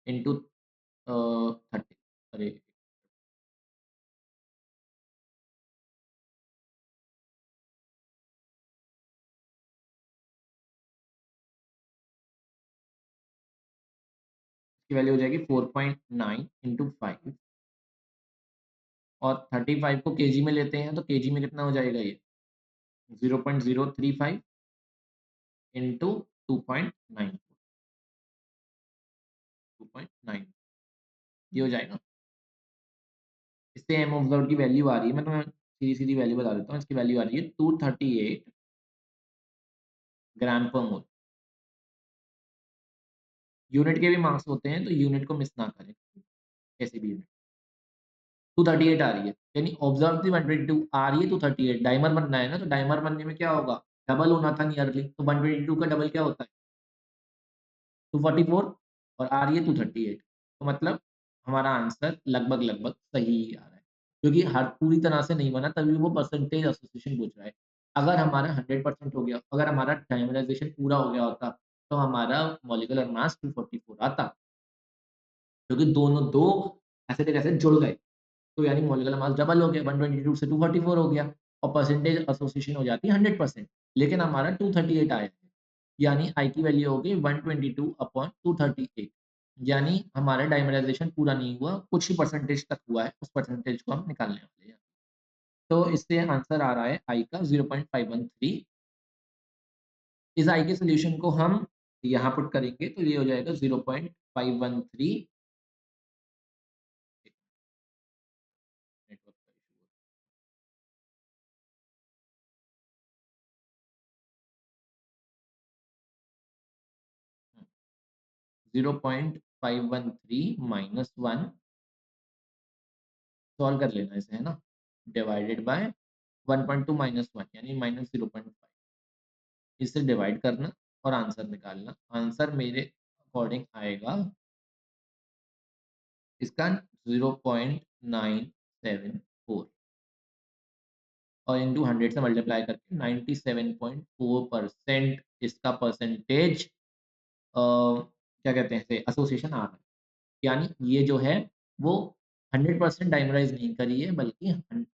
इंटू 30। अरे, इसकी वैल्यू हो जाएगी 4.9 इंटू 5। और 35 को केजी में लेते हैं तो केजी में कितना हो जाएगा ये? 0.035 इंटू 2.9, 2.9, ये हो जाएगा। इससे एम ऑब्जर्व की वैल्यू आ रही है, मैं तुम्हें सीधी सीधी वैल्यू बता देता हूँ। इसकी वैल्यू आ रही है 238 ग्राम पर मोल। यूनिट के भी मार्क्स होते हैं तो यूनिट को मिस ना करें, कैसे भी यूनिट। 238 आ रही है, यानी ऑब्जर्व थी 122, आ रही है 238। डाइमर बनना है ना, तो डाइमर बनने में क्या होगा? डबल होना था नियरली, तो 122 का डबल क्या होता है? 244। और आ रही है 238। तो मतलब हमारा आंसर लगभग लगभग सही ही आ रहा है, क्योंकि हर पूरी तरह से नहीं बना, तभी वो परसेंटेज एसोसिएशन पूछ रहा है। अगर हमारा 100% हो गया, अगर हमारा डायमेराइजेशन पूरा हो गया होता, तो हमारा मॉलिक्यूलर मास 244 आता, क्योंकि दोनों दो एसिटिक एसिड जुड़ गए। तो यानी मॉलिक्यूलर मास डबल हो गया, 122 से 244 हो गया, और परसेंटेज एसोसिएशन हो जाती है 100%। लेकिन हमारा 238 आया है, यानी आई की वैल्यू हो गई 122/238। यानी हमारा डाइमराइजेशन पूरा नहीं हुआ, कुछ ही परसेंटेज तक हुआ है, उस परसेंटेज को हम निकालने वाले हैं। तो इससे आंसर आ रहा है आई का 0.513। इस आई के सॉल्यूशन को हम यहाँ पुट करेंगे तो ये हो जाएगा 0.513। नेटवर्क का इशू 0.513 माइनस 1, सॉल्व कर लेना इसे, है ना, डिवाइडेड बाय 1.2 माइनस 1 यानी माइनस 0.5, इससे डिवाइड करना और आंसर निकालना। आंसर मेरे अकॉर्डिंग आएगा इसका 0.974 और इंटू 100 से मल्टीप्लाई करके 97.4% इसका परसेंटेज क्या कहते हैं इसे, एसोसिएशन आ रहा है। यानी ये जो है वो 100% डाइमराइज नहीं करी है, बल्कि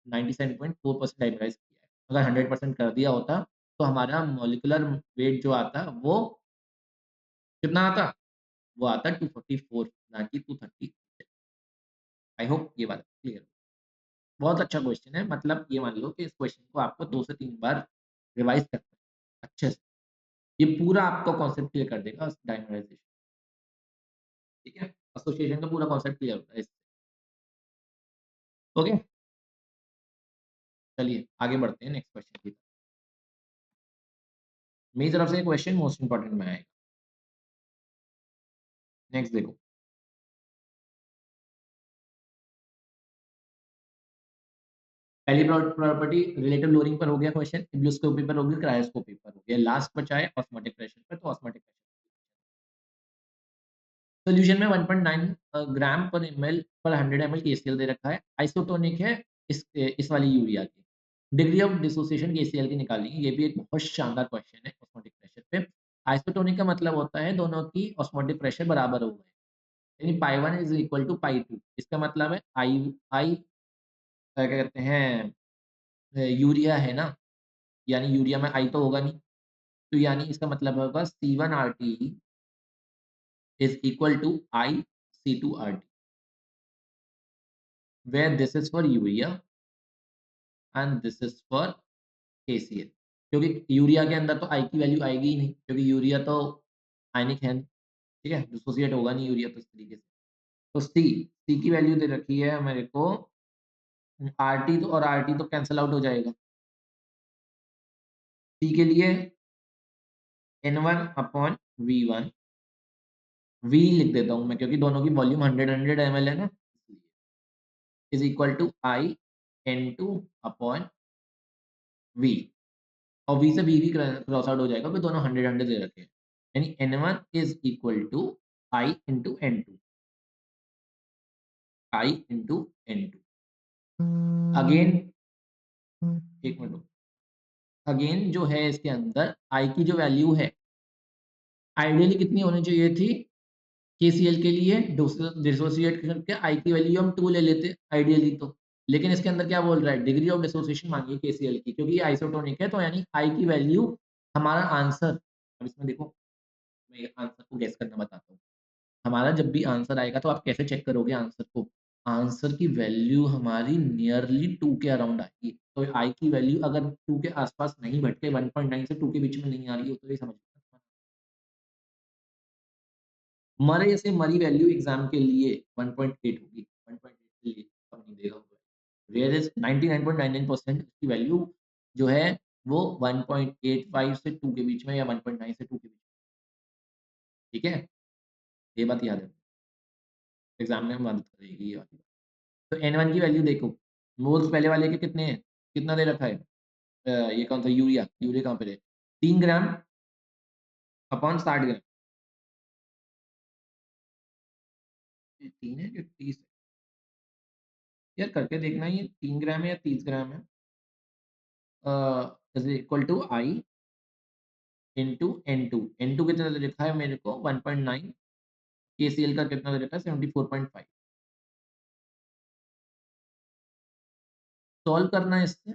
97.4% डाइमराइज किया है। अगर 100% कर दिया होता तो हमारा मॉलिक्यूलर वेट जो आता वो कितना आता, वो आता 244 ना कि 230। आई होप ये बात क्लियर। बहुत अच्छा क्वेश्चन है, मतलब ये मान लो कि इस क्वेश्चन को आपको 2 से 3 बार रिवाइज़ करना है अच्छे से। ये पूरा आपको कॉन्सेप्ट क्लियर कर देगा डायमेराइज़ेशन, ठीक है? एसोसिएशन का पूरा कॉन्सेप्ट क्लियर होता है इससे। ओके, चलिए आगे बढ़ते हैं नेक्स्ट क्वेश्चन की तरफ। मेरी तरफ से क्वेश्चन मोस्ट इंपोर्टेंट में आएगा। नेक्स्ट देखो, पहली प्रॉपर्टी रिलेटिव लोडिंग पर हो गया क्वेश्चन, इब्लियोस्कोपी पर हो गया, क्रायोस्कोपी पर हो गया। लास्ट बचा है ऑस्मोटिक प्रेशर पर, तो ऑस्मोटिक प्रेशर सॉल्यूशन में 1.9 ग्राम पर एमएल पर 100 ml केसीएल दे रखा है। आइसोटोनिक है इस वाली यूरिया की। डिग्री ऑफ डिसोसिएशन केसीएल की निकालनी है। ये भी एक बहुत शानदार क्वेश्चन है ऑस्मोटिक प्रेशर पे। आइसोटोनिक का मतलब होता है दोनों की ऑस्मोटिक प्रेशर बराबर हो गए, यानी पाई 1 इज इक्वल टू पाई 2। इसका मतलब है आई आई क्या कहते हैं, यूरिया है ना, यानी यूरिया में आई तो होगा नहीं, तो यानी इसका मतलब होगा C1RT is equal to IC2RT, where this is for urea and this is for KCl। क्योंकि यूरिया के अंदर तो आई की वैल्यू आएगी ही नहीं, क्योंकि यूरिया तो आयनिक है, ठीक है, डिसोसिएट होगा नहीं यूरिया तो इस तरीके से। तो सी की वैल्यू दे रखी है मेरे को, आरटी तो और आरटी तो कैंसल आउट हो जाएगा। सी के लिए N1 अपॉन V1, V लिख देता हूँ मैं क्योंकि दोनों की वॉल्यूम 100 ml है ना, is equal to I N2 upon V, और V से V भी क्रॉस आउट हो जाएगा क्योंकि दोनों 100 दे रखे हैं। यानी N1 is equal to I into N2, I into N2। Again एक मिनट, अगेन जो है इसके अंदर आई की जो वैल्यू है आइडियली कितनी होनी चाहिए थी, केसीएल के लिए डिसोसिएट करके आई की वैल्यू हम 2 ले लेते आइडियली तो। लेकिन इसके अंदर क्या बोल रहा है, डिग्री ऑफ डिसोसिएशन मांगी केसीएल की, क्योंकि ये आइसोटोनिक है तो यानी आई की वैल्यू हमारा आंसर। अब इसमें देखो, मैं आंसर को गेस करना बताता हूँ। हमारा जब भी आंसर आएगा तो आप कैसे चेक करोगे आंसर को, आंसर की वैल्यू हमारी नियरली 2 के अराउंड आएगी। तो आई की वैल्यू अगर 2 के आसपास नहीं भटके, 1.9 से 2 के बीच में नहीं आ रही हो तो ये समझ लो मरे से मरी वैल्यू एग्जाम के लिए 1.8 होगी, 1.8 के लिए कम नहीं देगा वो। वेयर इज 99.99% की वैल्यू जो है वो 1.85 से 2 के बीच में या 1.9 से 2 के बीच में, ठीक है? ये बात याद है, एग्जाम में मदद करेगी ये वाली। तो N1 की वैल्यू देखो, मोल्स पहले वाले के कितने हैं? कितना दे रखा है? ये कौन सा यूरिया, यूरिया कहाँ पे है? 3 ग्राम अपॉन 60 ग्राम। ये 3 है कि 30 है? यार करके देखना ये 3 ग्राम है या 30 ग्राम है। Is equal to I into N2। N2 कितना दे रखा है मेरे को 1.9, KCl का कितना दे रखा है 74.5। सॉल्व करना है इससे,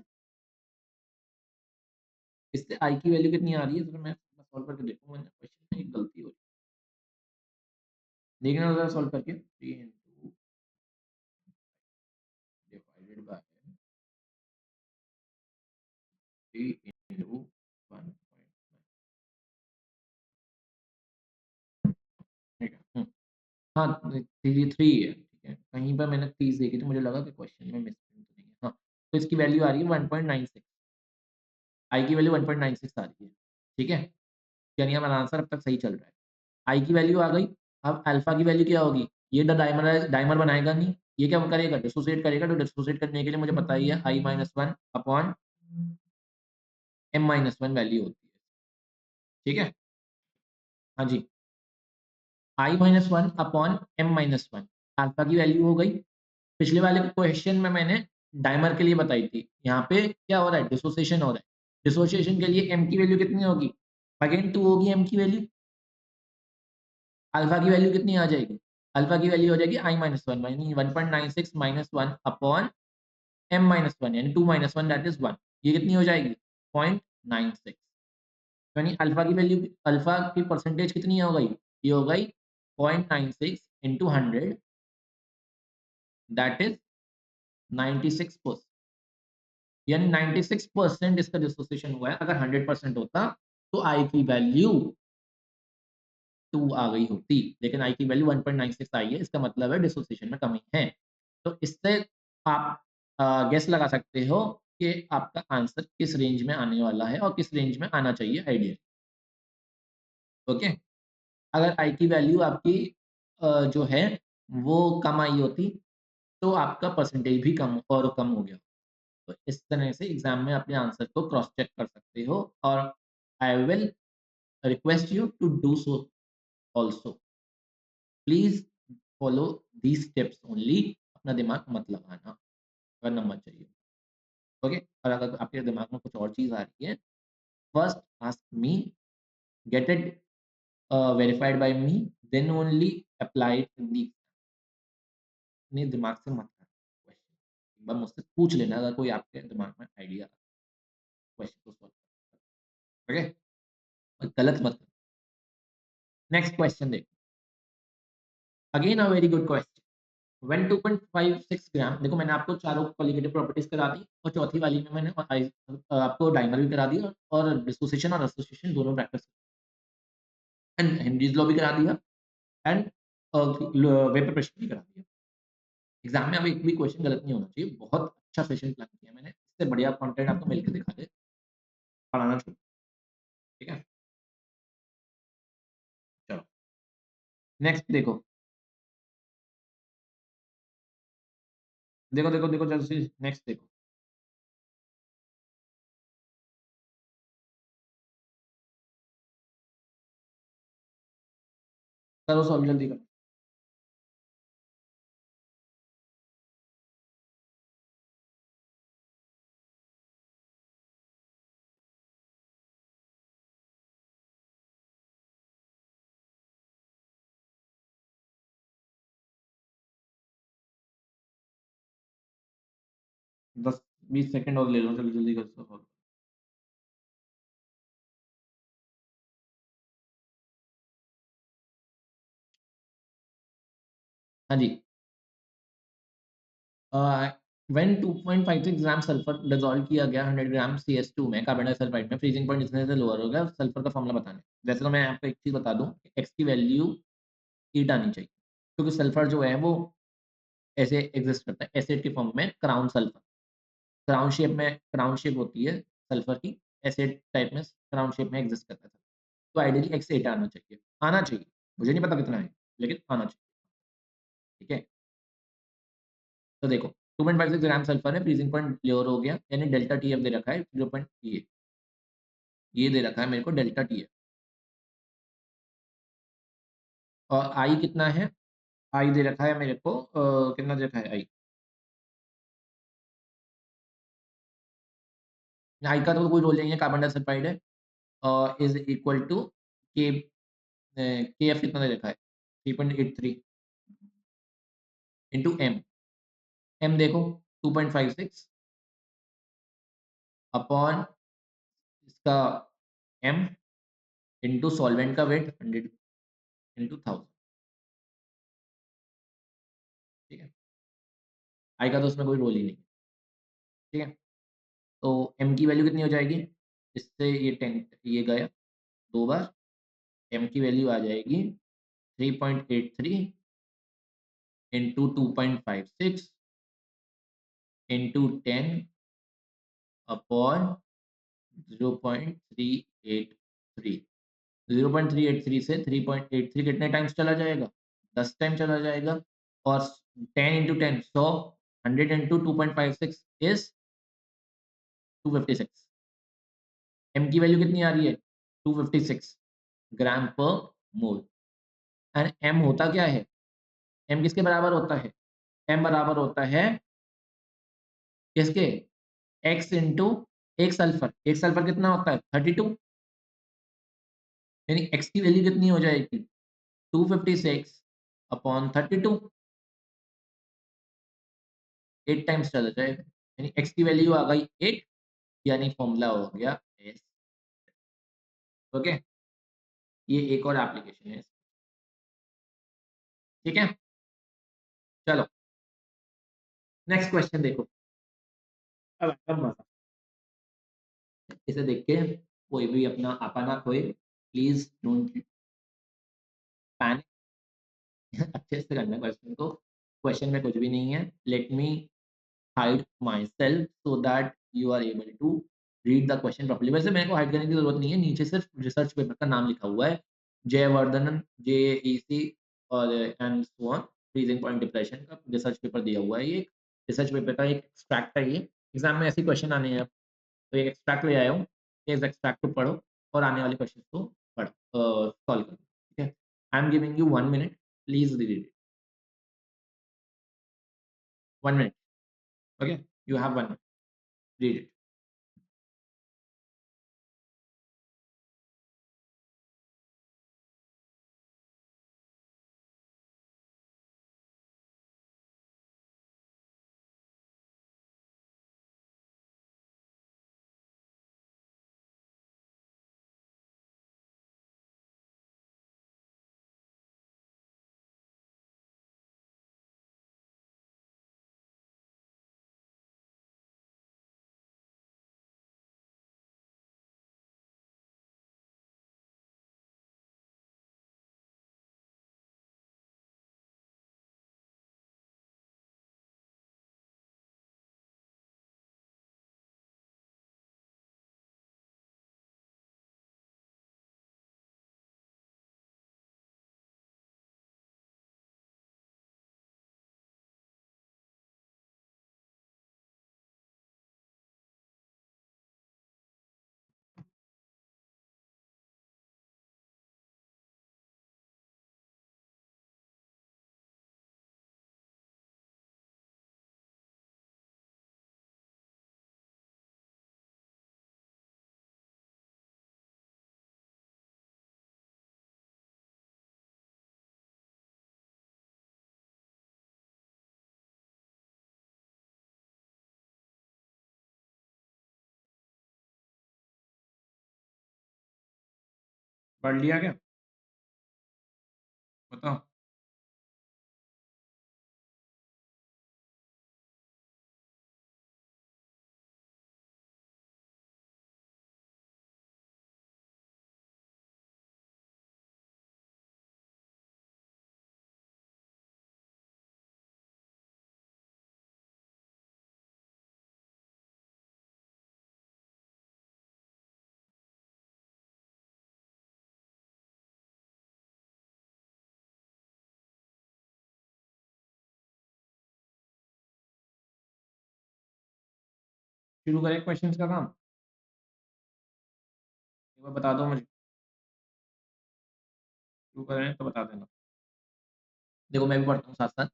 इससे आई की वैल्यू कितनी आ रही है, तो मैं सॉल्व करके देखूंगा। क्वेश्चन में एक गलती हो रही है, देखना ज़रा सॉल्व करके 3 इंटू डिवाइडेड बाय 3 इंटू 1 ठीक है। हाँ, 3 है, ठीक है। कहीं पर मैंने 30 देखी तो मुझे लगा कि क्वेश्चन में मिसप्रिंट तो नहीं है। हाँ, तो इसकी वैल्यू आ रही है 1.96, आई की वैल्यू 1.96 आ रही है, ठीक है? यानी हमारा आंसर अब तक सही चल रहा है। आई की वैल्यू आ गई, अब अल्फा की वैल्यू क्या होगी? ये डाइमर बनाएगा नहीं, ये क्या करेगा? डिसोसिएट करेगा, तो डिसोसिएट करने के लिए मुझे पता ही है i-1 अपॉन m-1 वैल्यू होती है, ठीक है? हाँ जी, i-1 अपॉन m-1 अल्फा की वैल्यू हो गई। पिछले वाले क्वेश्चन में मैंने डाइमर के लिए बताई थी, यहाँ पे क्या हो रहा है? डिसोसिएशन हो रहा है। डिसोसिएशन के लिए m की वैल्यू कितनी होगी? अगेन 2 होगी m की वैल्यू। अल्फा की वैल्यू कितनी आ जाएगी? अल्फा की वैल्यू हो जाएगी i-1 यानी 1.96 माइनस 1 अपॉन m-1 यानी 2 माइनस 1 दैट इज 1। ये कितनी हो जाएगी? 0.96 यानी अल्फा की परसेंटेज कितनी हो गई? ये हो गई 0.96 इंटू 100 दैट इज 96%। यानी 96% इसका डिसोसिएशन हुआ है। अगर 100% होता तो आई की वैल्यू 2 आ गई होती, लेकिन आई की वैल्यू 1.96 आई है, इसका मतलब है डिसोसिएशन में कमी है। तो इससे आप गेस लगा सकते हो कि आपका आंसर किस रेंज में आने वाला है और किस रेंज में आना चाहिए आइडियली। ओके, अगर आई की वैल्यू आपकी जो है वो कम आई होती तो आपका परसेंटेज भी कम हो गया। तो इस तरह से एग्जाम में अपने आंसर को क्रॉस चेक कर सकते हो और I will request you to do so also. Please follow these steps only. अपना दिमाग मत लगाना अगर नंबर चाहिए। ओके, और अगर आपके दिमाग में कुछ और चीज आ रही है, first ask me, get it verified by me, then only apply it in the. अपने दिमाग से मत करना क्वेश्चन, एक बार मुझसे पूछ लेना अगर कोई आपके दिमाग में आइडिया क्वेश्चन को सॉल्व करना। ओके, और गलत मत। नेक्स्ट क्वेश्चन देखो, again a very good question. When 2.56 ग्राम, देखो मैंने आपको चारों क्वालिटेटिव प्रॉपर्टीज करा दी और चौथी वाली में मैंने आपको डाइमर भी करा दिया और डिसोसिएशन और एसोसिएशन दोनों प्रैक्टिस एंड हेनरीज लॉ भी करा दिया एंड वेपर प्रेशर भी करा दिया। एग्जाम में अब एक भी क्वेश्चन गलत नहीं होना चाहिए। बहुत अच्छा सेशन प्लान किया मैंने, इससे बढ़िया कंटेंट आपको मिलकर दिखा दे पढ़ाना शुरू। ठीक है, चलो नेक्स्ट देखो, देखो देखो देखो जल्दी नेक्स्ट देखो। करो सॉल्व जल्दी करो। 10-20 सेकंड और ले लो, जल्दी जल्दी कर सो। हाँ जी, व्हेन 2.56 ग्राम सल्फर डिसॉल्व किया गया 100 ग्राम CS2 में कार्बन डाइसल्फाइड में, फ्रीजिंग पॉइंट जितने से लोअर हो गया, सल्फर का फॉर्मूला बताना है। वैसे तो मैं आपको एक चीज बता दूं, एक्स की वैल्यू 8 आनी चाहिए, क्योंकि सल्फर जो है वो ऐसे एग्जिस्ट करता है एसिड के फॉर्म में, क्राउन सल्फर, क्राउन शेप होती है सल्फर की, एसिड टाइप में क्राउन शेप में एग्जिस्ट करता है। तो आइडियली एक्स 8 आना चाहिए, मुझे नहीं पता कितना है लेकिन आना चाहिए। ठीक है, तो देखो 2.56 ग्राम सल्फर है, फ्रीजिंग पॉइंट लोअर हो गया, यानी डेल्टा टीएफ दे रखा है 0. ये दे रखा है मेरे को डेल्टा टीएफ, और आई कितना है? आई दे रखा है मेरे को कितना दे रखा है आई? आई का तो कोई रोल नहीं है, कार्बन डाइसल्फाइड है, इज इक्वल टू के, के एफ कितना दे रखा है? 3.83 इंटू एम। एम देखो 2.56 अपॉन इसका एम इंटू सॉल्वेंट का वेट 100 इंटू 1000। आई का तो उसमें कोई रोल ही नहीं, ठीक है? तो m की वैल्यू कितनी हो जाएगी? इससे ये 10 ये गया 2 बार, m की वैल्यू आ जाएगी 3.83 इंटू 2.56 इंटू 10 अपॉन 0.383। 0.383 से 3.83 कितने टाइम्स चला जाएगा? 10 टाइम चला जाएगा। और 10 इंटू 10 100, 100 इंटू 2.56 इज 256। m की वैल्यू कितनी आ रही है? 256 ग्राम पर मोल। एंड m होता क्या है? m किसके बराबर होता है? m बराबर होता है किसके? x इंटू एक सल्फर कितना होता है? 32। यानी x की वैल्यू कितनी हो जाएगी? 256 अपॉन 32, 8 टाइम्स चला जाएगा। यानी x की वैल्यू आ गई 8, यानी फॉर्मूला हो गया s। ओके, ये एक और एप्लीकेशन है, ठीक है? चलो नेक्स्ट क्वेश्चन देखो। अब एकदम मजा, इसे देख के कोई भी अपना आपा ना खोए, प्लीज डोंट पैनिक। अच्छे से करना क्वेश्चन को, क्वेश्चन में कुछ भी नहीं है। Let me hide myself so that you are able to read the question properly. वैसे मेरे को हाइड करने की जरूरत नहीं है, नीचे सिर्फ रिसर्च पेपर का नाम लिखा हुआ है, जयवर्धनन JEC और and so on, freezing point depression का रिसर्च पेपर दिया हुआ है। ये रिसर्च पेपर का एक एक्सट्रैक्ट है। ये एग्जाम में ऐसे क्वेश्चन आने हैं, तो एक एक्सट्रैक्ट ले आया हूँ, इस एक्सट्रैक्ट को पढ़ो और आने वाले क्वेश्चन को पढ़ो, सॉल्व करो, ठीक है? I am giving you 1 minute, please read it. 1 minute, okay, you have 1 minute, read it. पढ़ लिया क्या? बताओ। शुरू करें क्वेश्चंस का काम? एक बार बता दो मुझे, शुरू करें तो बता देना। देखो मैं भी पढ़ता हूँ साथ साथ।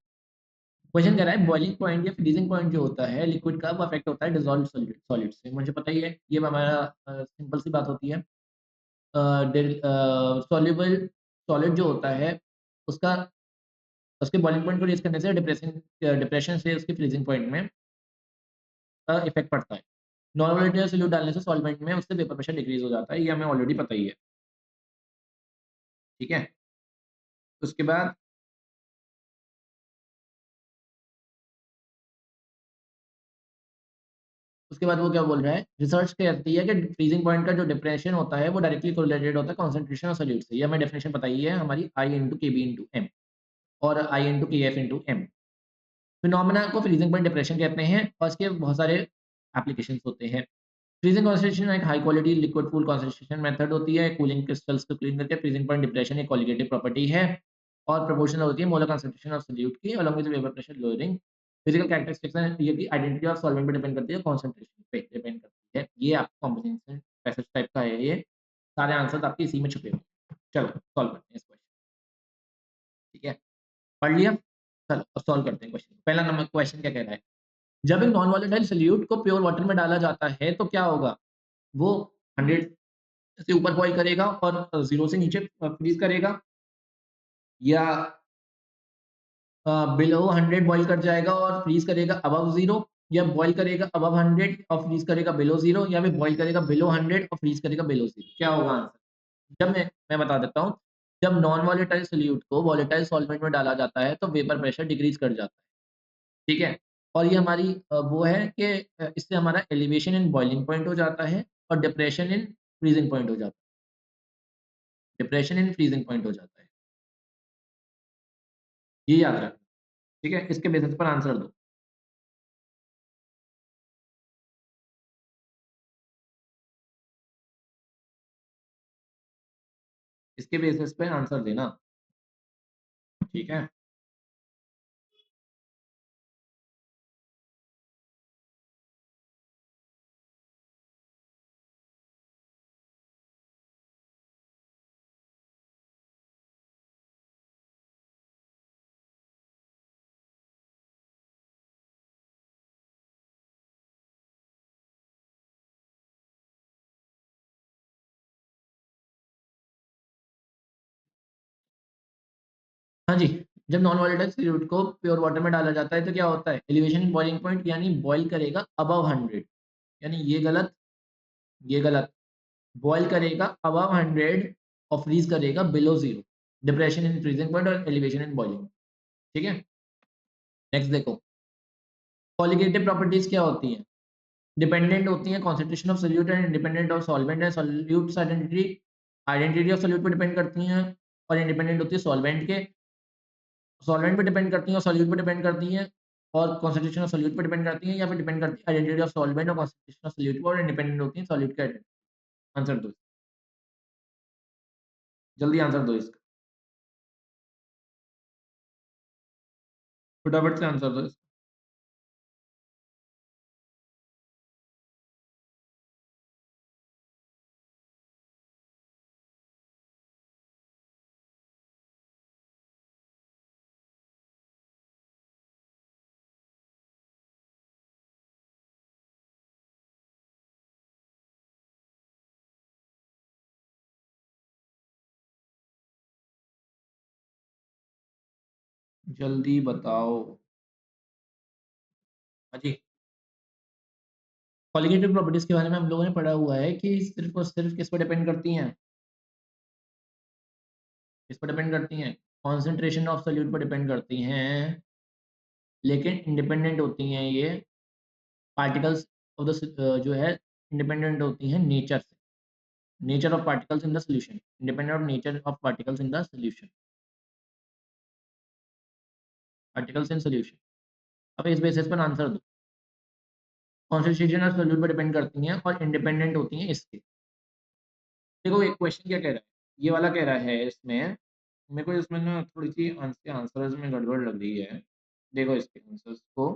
क्वेश्चन कह रहा है बॉइलिंग पॉइंट या फ्रीजिंग पॉइंट जो होता है लिक्विड का, वो अफेक्ट होता है डिजॉल्व सॉलिड से। मुझे पता ही है, ये हमारा सिंपल सी बात होती है। सॉल्युबल सॉलिड जो होता है उसका, उसके बॉइलिंग पॉइंट को रेज करने से डिप्रेशन डिप्रेशन से उसके फ्रीजिंग पॉइंट में इफेक्ट पड़ता है। नॉर्मल या सोल्यूट डालने से सॉल्वेंट में उससे वेपर प्रेशर डिक्रीज हो जाता है, ये हमें ऑलरेडी पता ही है, ठीक है? उसके बाद उसके बाद वो क्या बोल रहा है, रिसर्च कहती है कि फ्रीजिंग पॉइंट का जो डिप्रेशन होता है वो डायरेक्टली कोरिलेटेड होता है कंसंट्रेशन ऑफ सॉल्यूट से। ये हमें डेफिनेशन बताई है हमारी आई इंटू के बी इंटू एम और आई इंटू के एफ इंटू एम। फिनोमेना को फ्रीजिंग पॉइंट डिप्रेशन कहते हैं और इसके बहुत सारे एप्लीकेशंस होते हैं। फ्रीजिंग कंसंट्रेशन एक high quality liquid cool concentration method होती है। कूलिंग क्रिस्टल्स को क्लीन करके फ्रीजिंग पॉइंट डिप्रेशन एक क्वालिटेटिव प्रॉपर्टी है और प्रोपोर्शनल होती है मोलर कंसंट्रेशन ऑफ सॉल्यूट की along with vapour pressure lowering. Physical characteristics हैं ये की आइडेंटिटी ऑफ सॉल्वेंट पे डिपेंड करती है, कंसंट्रेशन पे डिपेंड करती है। ये आपका कॉम्बिनेशन पैसेज टाइप का है ये। सारे आंसर्स आपके इसी में छुपे हुए हैं। चलो सॉल्व करते हैं इस क्वेश्चन, ठीक है? पढ़ लिया? चलो अब सॉल्व करते हैं क्वेश्चन। पहला नंबर क्वेश्चन क्या कह रहा है? जब एक नॉन वोलेटाइल सॉल्यूट को प्योर वाटर में डाला जाता है तो क्या होगा? वो 100 से ऊपर बॉयल करेगा और 0 से नीचे फ्रीज़ करेगा या बिलो 100 बॉयल कर जाएगा और फ्रीज़ करेगा अबव 0 या बॉयल करेगा अबव 100 और फ्रीज़ करेगा बिलो 0 या फिर बॉयल करेगा बिलो 100 और फ्रीज़ करेगा बिलो 0। क्या होगा आंसर? जब मैं बता देता हूँ, जब नॉन वोलेटाइल सॉल्यूट को वोलेटाइल सॉल्वेंट में डाला जाता है तो वेपर प्रेशर डिक्रीज़ कर जाता है, ठीक है? और ये हमारी वो है कि इससे हमारा एलिवेशन इन बॉइलिंग पॉइंट हो जाता है और डिप्रेशन इन फ्रीजिंग पॉइंट हो जाता है। डिप्रेशन इन फ्रीजिंग पॉइंट हो जाता है। ये याद रखना, ठीक है? इसके बेसिस पर आंसर दो। इसके बेसिस पे आंसर देना, ठीक है? हाँ जी, जब नॉन वोलेटाइल सॉल्यूट को प्योर वाटर में डाला जाता है तो क्या होता है? एलिवेशन इन बॉइलिंग पॉइंट यानी बॉयल करेगा अबव 100 यानी ये गलत, ये गलत। बॉयल करेगा अबव 100 और फ्रीज़ करेगा below 0। Depression in freezing point और एलिवेशन इन बॉइलिंग, ठीक है? नेक्स्ट देखो, कोलिगेटिव प्रॉपर्टीज़ क्या होती हैं? डिपेंडेंट होती हैं concentration of solute and independent of solvent and solutes identity identity of solute पे डिपेंड करती हैं और इंडिपेंडेंट होती है सॉल्वेंट के, सॉल्वेंट पे डिपेंड करती हैं और सोल्यूट पे डिपेंड करती हैं और कॉन्सेंट्रेशन ऑफ सोल्यूट पे डिपेंड करती हैं या फिर डिपेंड करती है आइडेंटिटी ऑफ सॉल्वेंट और कॉन्सेंट्रेशन ऑफ सोल्यूट पे और इंडिपेंडेंट होती हैं सोल्यूट के आइडेंटिटी। आंसर दो, जल्दी आंसर दो इसका, फटाफट से आंसर दो इसका। जल्दी बताओ। हाँ जी, कोलिगेटिव प्रॉपर्टीज़ के बारे में हम लोगों ने पढ़ा हुआ है कि सिर्फ़ और सिर्फ़ किस पर डिपेंड करती हैं? किस पर डिपेंड करती हैं? कॉन्सन्ट्रेशन ऑफ सोल्यूट पर डिपेंड करती हैं, लेकिन इंडिपेंडेंट होती हैं ये पार्टिकल्स ऑफ द जो है इंडिपेंडेंट होती हैं नेचर से। Nature of particles in the solution, independent of nature of particles in the solution, particles in solution. अब इस बेसिस पर आंसर दो। कॉन्सन्ट्रेशन ऑफ सोल्यूट पर डिपेंड करती हैं और इंडिपेंडेंट होती हैं इसके। देखो एक क्वेश्चन क्या कह रहा है? ये वाला कह रहा है इसमें, मेरे को इसमें ना थोड़ी-सी आंसर्स में गड़बड़ लग रही है। देखो इसके आंसर्स को,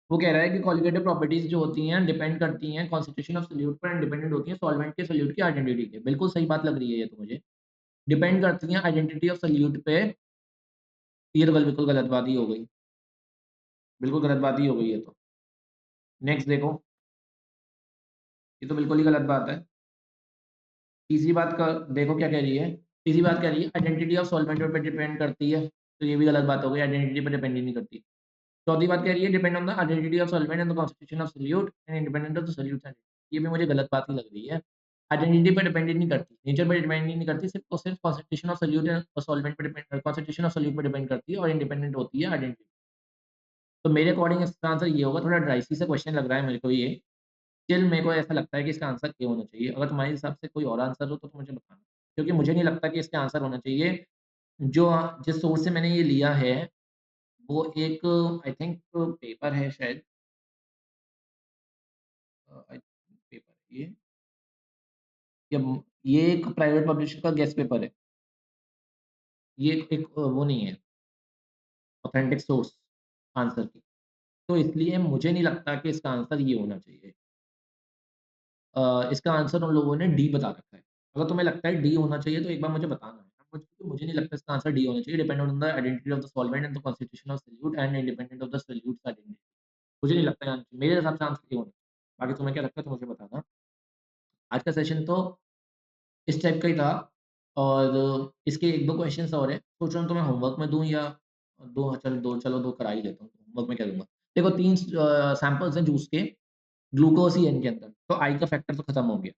वो कह रहा है कि कोलिगेटिव प्रॉपर्टीज़ जो होती हैं डिपेंड करती हैं कॉन्सेंट्रेशन ऑफ सोल्यूट पर एंड डिपेंडेंट होती हैं सॉल्वेंट के सोल्यूट की आइडेंटिटी पे। बिल्कुल सही बात लग रही है ये तो मुझे। डिपेंड करती हैं आइडेंटिटी ऑफ सोल्यूट पे, ये तो बिल्कुल गलत बात ही हो गई। बिल्कुल गलत बात ही हो गई ये तो। नेक्स्ट देखो, ये तो बिल्कुल ही गलत बात है। तीसरी बात का देखो क्या कह रही है? तीसरी बात कह रही है आइडेंटिटी ऑफ सॉल्वेंट पे डिपेंड करती है, तो ये भी गलत बात हो गई, आइडेंटिटी पे डिपेंड ही नहीं करती। चौथी बात कह रही है depend on the identity of solvent and the constitution of solute and independent of the solute. ये भी मुझे गलत बात ही लग रही है। आइडेंटिटी पे डिपेंड ही नहीं करती, नेचर पे डिपेंड ही नहीं करती, सिर्फ़ और सिर्फ़ कॉन्सन्ट्रेशन ऑफ सोल्यूट और सॉल्वेंट पे डिपेंड कॉन्सन्ट्रेशन ऑफ सोल्यूट पे डिपेंड करती है और इंडिपेंडेंट होती है आइडेंटिटी। तो मेरे अकॉर्डिंग इसका आंसर ये होगा, थोड़ा ड्राइसी सा क्वेश्चन लग रहा है मेरे को ये। स्टिल मेरे को ऐसा लगता है कि इसका आंसर ए होना चाहिए। अगर तुम्हारे हिसाब से कोई और आंसर हो तो मुझे बताना। क्योंकि मुझे नहीं लगता कि इसका आंसर होना चाहिए। जो जिस सोर्स से मैंने ये लिया है, वो एक आई थिंक पेपर है शायद। आई थिंक पेपर है ये, या ये एक प्राइवेट पब्लिशर का गेस्ट पेपर है। ये एक वो नहीं है ऑथेंटिक सोर्स आंसर की। तो इसलिए मुझे नहीं लगता कि इसका आंसर ये होना चाहिए। इसका आंसर उन लोगों ने डी बता रखा है। अगर तुम्हें लगता है डी होना चाहिए तो एक बार मुझे बताना है। मुझे नहीं लगता इसका आंसर डी होना चाहिए। Depend on the identity of the solvent and the constitution of solute and independent of the solutes identity. मुझे नहीं लगता है, मेरे हिसाब से आंसर डी होना चाहिए। बाकी तुम्हें क्या लगता है तो मुझे बताना। आज का सेशन तो इस टाइप का ही था, और इसके 1-2 क्वेश्चन्स और हैं। सोच रहा हूँ तुम्हें होमवर्क में दूँ या 2, चलो 2 करा ही लेता हूँ। होमवर्क में क्या दूँगा? देखो 3 सैंपल्स हैं जूस के, ग्लूकोज़ ही है इनके अंदर, तो आई का फैक्टर तो खत्म हो गया।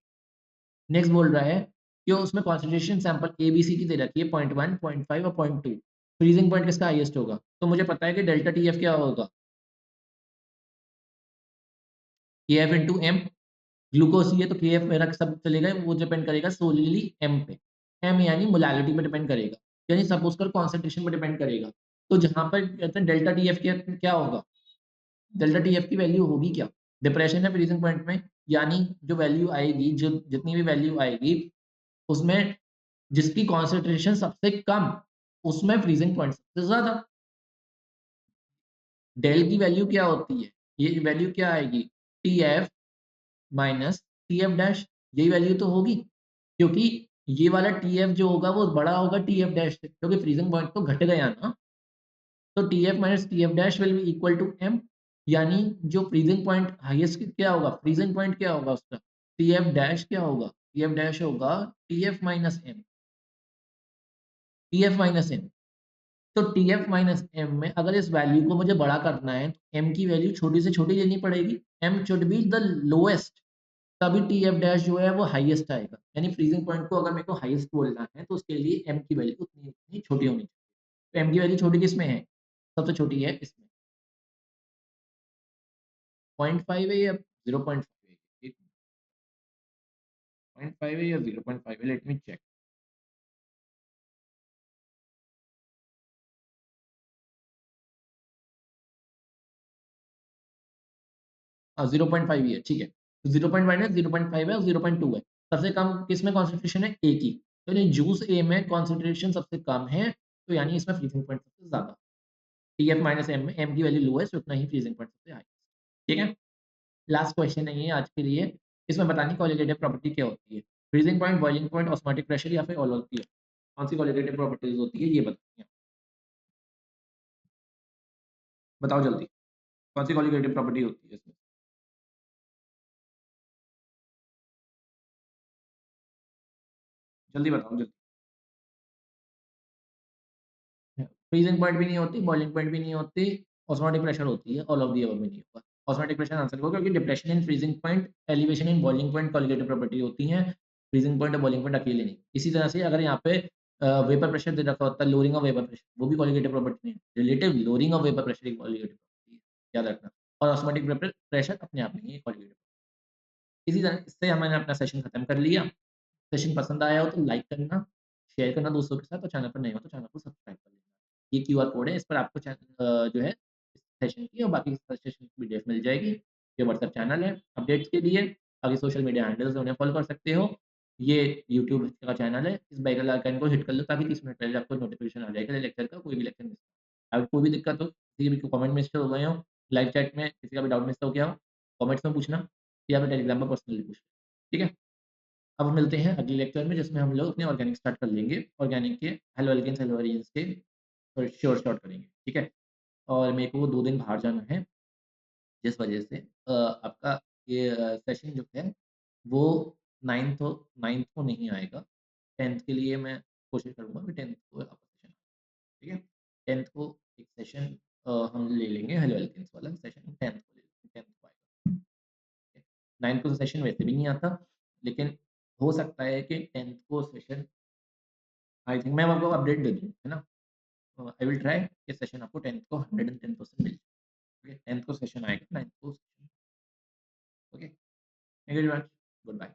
नेक्स्ट बोल रहा है कि उसमें कॉन्सन्ट्रेशन सैंपल ए, बी, सी की दे रखी है 0.1, 0.5 और 0.2। फ्रीजिंग पॉइंट किसका हाईएस्ट होगा? तो मुझे पता है कि डेल्टा टीएफ क्या होगा? K F into M. ग्लूकोज ही है तो केएफ मेरा सब चलेगा, वो डिपेंड करेगा सोलिली एम पे। एम यानी मोलैलिटी पे डिपेंड करेगा, यानी सपोज कर कॉन्सेंट्रेशन पे डिपेंड करेगा। तो जहाँ पर कहते हैं डेल्टा टीएफ क्या क्या होगा? डेल्टा टीएफ की वैल्यू होगी क्या? डिप्रेशन है फ्रीजिंग पॉइंट में, यानी जो वैल्यू आएगी, जो जितनी भी वैल्यू आएगी, उसमें जिसकी कॉन्सेंट्रेशन सबसे कम, उसमें फ्रीजिंग पॉइंट सबसे ज़्यादा। डेल की वैल्यू क्या होती है? ये वैल्यू क्या आएगी? टीएफ माइनस टीएफ डैश, यही वैल्यू तो होगी। क्योंकि ये वाला टीएफ जो होगा वो बड़ा होगा टीएफ डैश से, क्योंकि फ्रीजिंग पॉइंट तो घट गया ना। तो T F minus T F dash will be equal to M, यानी जो फ्रीजिंग पॉइंट हाईएस्ट क्या होगा? फ्रीजिंग पॉइंट क्या होगा उसका? टीएफ डैश क्या होगा? टीएफ डैश होगा T F minus M. T F minus M. तो टीएफ माइनस एम में अगर इस वैल्यू को मुझे बड़ा करना है, तो एम की वैल्यू छोटी से छोटी लेनी पड़ेगी। M should be the lowest, तभी टीएफ डैश जो है वो हाईएस्ट आएगा। यानी फ्रीजिंग पॉइंट को अगर मेरे को हाईएस्ट बोलना है तो उसके लिए एम की वैल्यू उतनी उतनी छोटी होनी चाहिए। तो एम की वैल्यू छोटी किसमें है? सबसे छोटी है इसमें। 0.5 है या 0.5 है? 0.5 है या 0.5 है? लेट मी चेक। 0.5 ही है, ठीक है। तो 0.1 है, 0.5 है और 0.2 है। सबसे कम किसमें कॉन्सेंट्रेशन है? ए की। तो यानी जूस ए में कॉन्सेंट्रेशन सबसे कम है, तो यानी इसमें फ्रीजिंग पॉइंट सबसे ज़्यादा। टीएफ माइनस एम में एम की वैल्यू लोएस्ट, उतना ही फ्रीजिंग पॉइंट सबसे हाईएस्ट। ठीक है? लास्ट क्वेश्चन है ये आज के लिए। इसमें बतानी कोलिगेटिव प्रॉपर्टी क्या होती है? Freezing point, boiling point, osmotic pressure या फिर ऑल होती है? कौन सी कोलिगेटिव प्रॉपर्टीज होती है ये बतानी है। बताओ जल्दी। कौन सी कोलिगेटिव प्रॉपर्टी होती है इसमें? जल्दी बताओ जल्दी। फ्रीजिंग पॉइंट भी नहीं होती, बॉइलिंग पॉइंट भी नहीं होती, ऑस्मोटिक प्रेशर होती है, ऑल ऑफ द अबव भी नहीं होगा। ऑस्मोटिक प्रेशर आंसर होगा, क्योंकि depression in freezing point, elevation in boiling point colligative property होती हैं। फ्रीजिंग पॉइंट और बॉइलिंग पॉइंट अकेले नहीं। इसी तरह से अगर यहाँ पे वेपर प्रेशर दे रखा होता है, लोअरिंग ऑफ वेपर प्रेशर, वो भी कोलिगेटिव प्रॉपर्टी नहीं है। Relative lowering of vapour pressure एक कोलिगेटिव प्रॉपर्टी है, याद रखना। और ऑस्मोटिक प्रेशर अपने आप में ही कोलिगेटिव। इसी तरह इससे हमने अपना सेशन खत्म कर लिया। सेशन पसंद आया हो तो लाइक करना, शेयर करना दोस्तों के साथ, और चैनल पर नए हो तो चैनल को सब्सक्राइब कर लेना। ये क्यूआर कोड है, इस पर आपको जो है इस सेशन की और बाकी सेशन की पीडीएफ मिल जाएगी। ये व्हाट्सएप चैनल है अपडेट्स के लिए। बाकी सोशल मीडिया हैंडल्स हैं, उन्हें फॉलो कर सकते हो। ये यूट्यूब का चैनल है, इस बेल आइकन को हिट कर लो ताकि 30 मिनट पहले आपको नोटिफिकेशन आ जाएगा लेक्चर का, कोई भी लेक्चर मिस। अगर कोई भी दिक्कत हो, किसी भी कमेंट मिस हो गए हो, लाइव चैट में किसी का भी डाउट मिस हो गया हो, कमेंट्स में पूछना, या फिर टेलीग्राम पर पर्सनली पूछना। ठीक है? अब मिलते हैं अगले लेक्चर में, जिसमें हम लोग अपने ऑर्गेनिक स्टार्ट कर लेंगे। ऑर्गेनिक के हेलो एल्केन्स, हेलो एरियंस के श्योर शॉर्ट करेंगे। ठीक है? और मेरे को 2 दिन बाहर जाना है, जिस वजह से आपका ये सेशन जो है वो 9th को नहीं आएगा। 10th के लिए मैं कोशिश करूँगा कि 10th को आपका सेशन आए। ठीक है? 10th को एक सेशन हम ले लेंगे, हेलो एल्केन्स वाला सेशन 10th को ले लेंगे, 10th को आएगा। 9th को तो सेशन वैसे भी नहीं आता, लेकिन हो सकता है कि 10th को सेशन, आई थिंक मैं आपको अपडेट दे दूँ, है ना? आई विल ट्राई कि सेशन आपको 10th को 110% मिल जाए। सेशन आएगा, 9th को session. Okay, thank you very much, good bye.